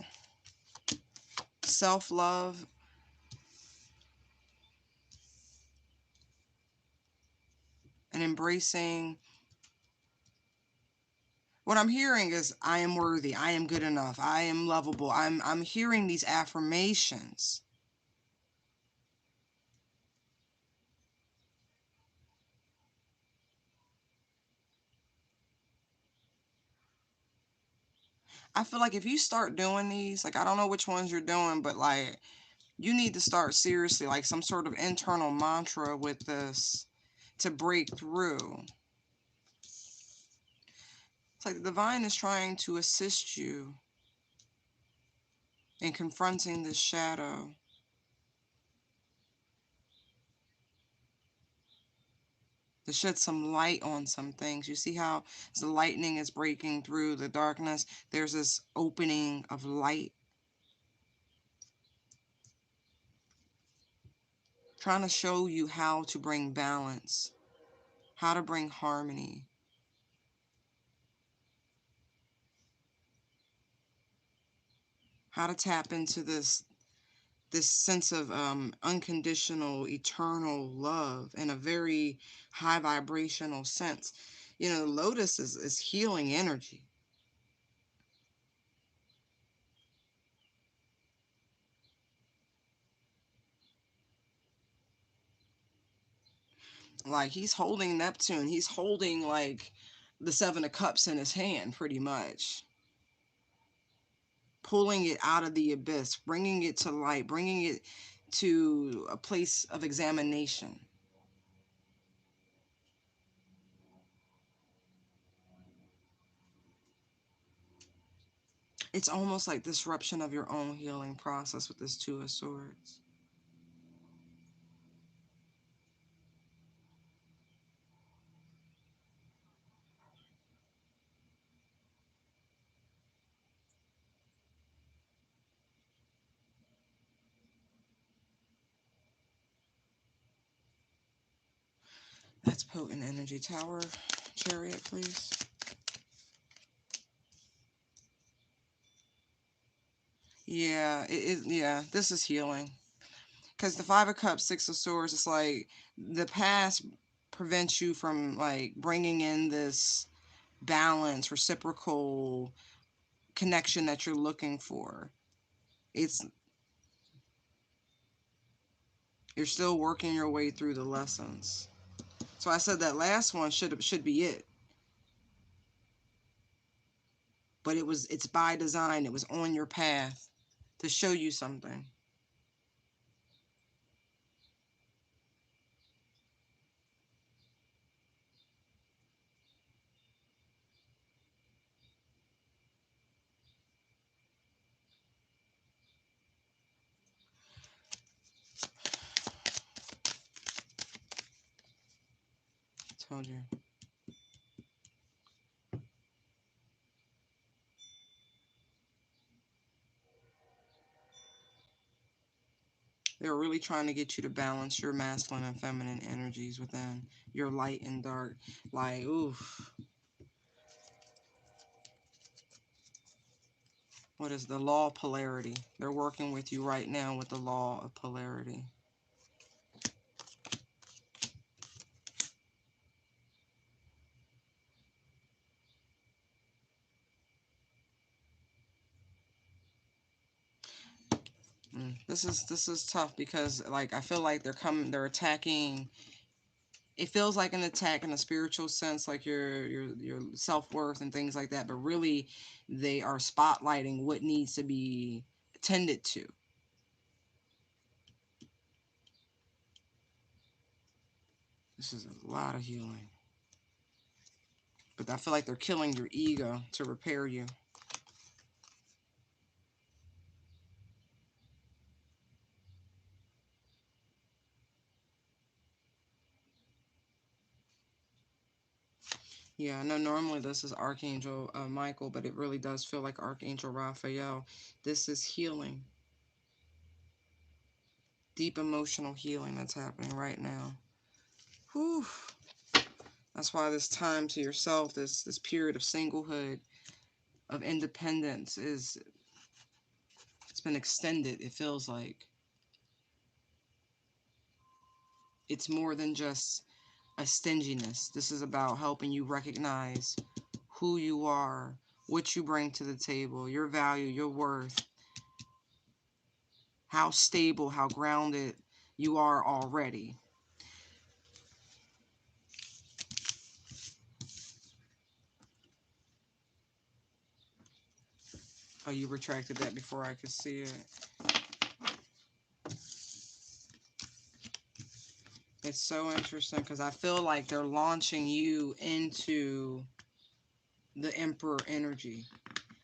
self-love and embracing. What I'm hearing is I am worthy, I am good enough, I am lovable. I'm hearing these affirmations. I feel like if you start doing these, like I don't know which ones you're doing, but like you need to start seriously, like some sort of internal mantra with this to break through. It's like the divine is trying to assist you in confronting this shadow, to shed some light on some things. You see how the lightning is breaking through the darkness? There's this opening of light, trying to show you how to bring balance, how to bring harmony, how to tap into this sense of unconditional, eternal love in a very high vibrational sense. You know, Lotus is healing energy. Like he's holding Neptune, he's holding like the Seven of Cups in his hand, pretty much. Pulling it out of the abyss, bringing it to light, bringing it to a place of examination. It's almost like disruption of your own healing process with this Two of Swords. That's potent energy. Tower, Chariot, please. Yeah, it is. Yeah, this is healing. Because the Five of Cups, Six of Swords, it's like the past prevents you from like bringing in this balance, reciprocal connection that you're looking for. It's You're still working your way through the lessons. So I said that last one should be it, but it's by design. It was on your path to show you something. I told you. They're really trying to get you to balance your masculine and feminine energies within your light and dark. Like, oof. What is the law of polarity? They're working with you right now with the law of polarity. This is tough because like I feel like they're attacking. It feels like an attack in a spiritual sense, like your self-worth and things like that, but really they are spotlighting what needs to be tended to. This is a lot of healing. But I feel like they're killing your ego to repair you. Yeah, I know normally this is Archangel Michael, but it really does feel like Archangel Raphael. This is healing, deep emotional healing that's happening right now. Whew. That's why this time to yourself, this period of singlehood, of independence it's been extended. It feels like it's more than just a stinginess. This is about helping you recognize who you are, what you bring to the table, your value, your worth, how stable, how grounded you are already. Oh, you retracted that before I could see it. It's so interesting because I feel like they're launching you into the Emperor energy.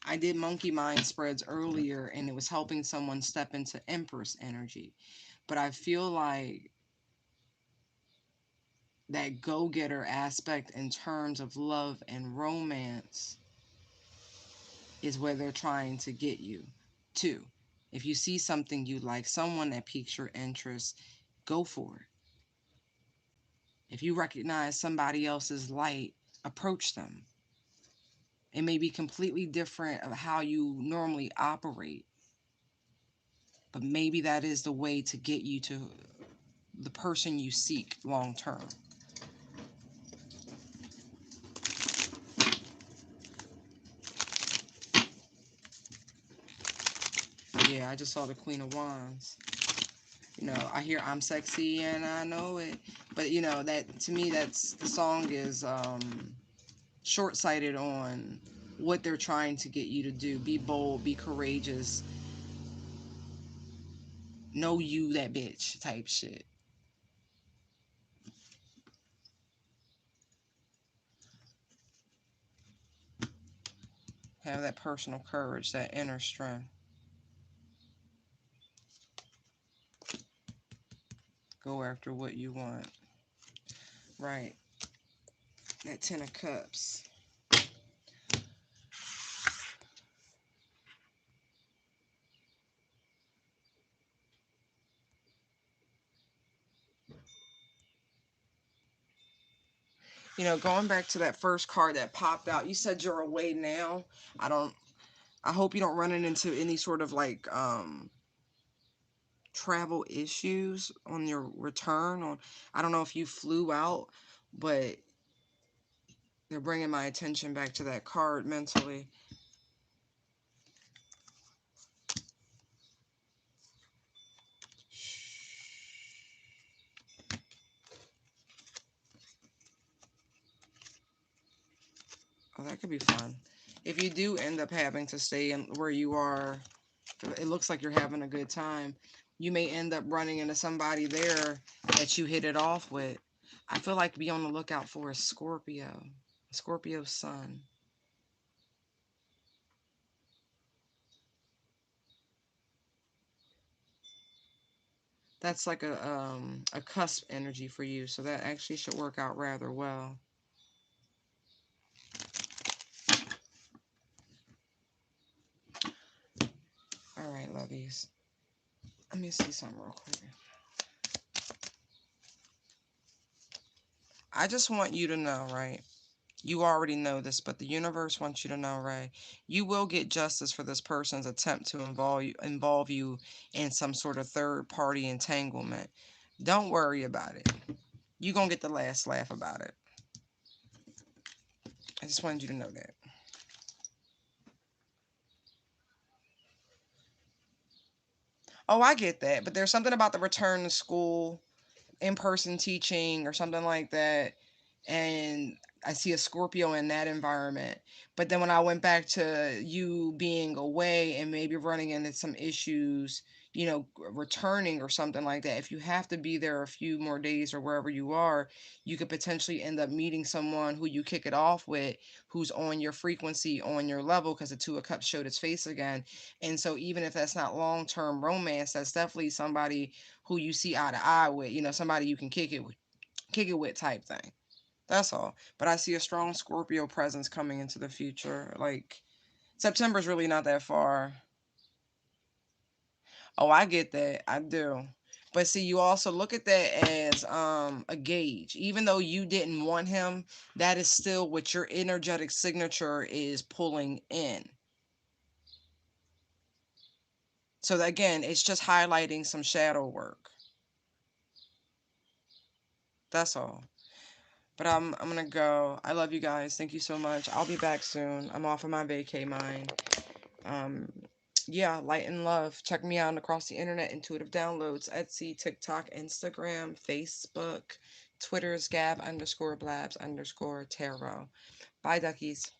I did monkey mind spreads earlier and it was helping someone step into Empress energy. But I feel like that go-getter aspect in terms of love and romance is where they're trying to get you to. If you see something you like, someone that piques your interest, go for it. If you recognize somebody else's light, approach them. It may be completely different of how you normally operate, but maybe that is the way to get you to the person you seek long term. Yeah, I just saw the Queen of Wands. I hear I'm sexy and I know it. But that to me that's the song is short-sighted on what they're trying to get you to do. Be bold, be courageous, know you that bitch type shit. Have that personal courage, that inner strength. Go after what you want. Right. That Ten of Cups. Going back to that first card that popped out, you said you're away now. I don't, I hope you don't run into any sort of like travel issues on your return. I don't know if you flew out, but they're bringing my attention back to that card mentally. Oh, that could be fun. If you do end up having to stay in where you are, it looks like you're having a good time. You may end up running into somebody there that you hit it off with. I feel like be on the lookout for a Scorpio sun. That's like a cusp energy for you, so that actually should work out rather well. All right, lovies. Let me see something real quick. I just want you to know, right? You already know this, but the universe wants you to know, right? You will get justice for this person's attempt to involve you in some sort of third party entanglement. Don't worry about it. You're going to get the last laugh about it. I just wanted you to know that. Oh, I get that, but there's something about the return to school, in-person teaching or something like that, and I see a Scorpio in that environment. But then when I went back to you being away and maybe running into some issues, returning or something like that, if you have to be there a few more days or wherever you are, you could potentially end up meeting someone who you kick it off with, who's on your frequency, on your level, because the Two of Cups showed its face again. And so even if that's not long-term romance, that's definitely somebody who you see eye to eye with, somebody you can kick it with type thing. That's all. But I see a strong Scorpio presence coming into the future. Like September's really not that far. Oh, I get that. I do. But see, you also look at that as a gauge. Even though you didn't want him, that is still what your energetic signature is pulling in. So that, again, it's just highlighting some shadow work. That's all. But I'm gonna go. I love you guys. Thank you so much. I'll be back soon. I'm off of my vacay mind. Um, yeah, light and love. Check me out across the internet. Intuitive Downloads, Etsy, TikTok, Instagram, Facebook, Twitter's Gab _Blabs _Tarot. Bye, duckies.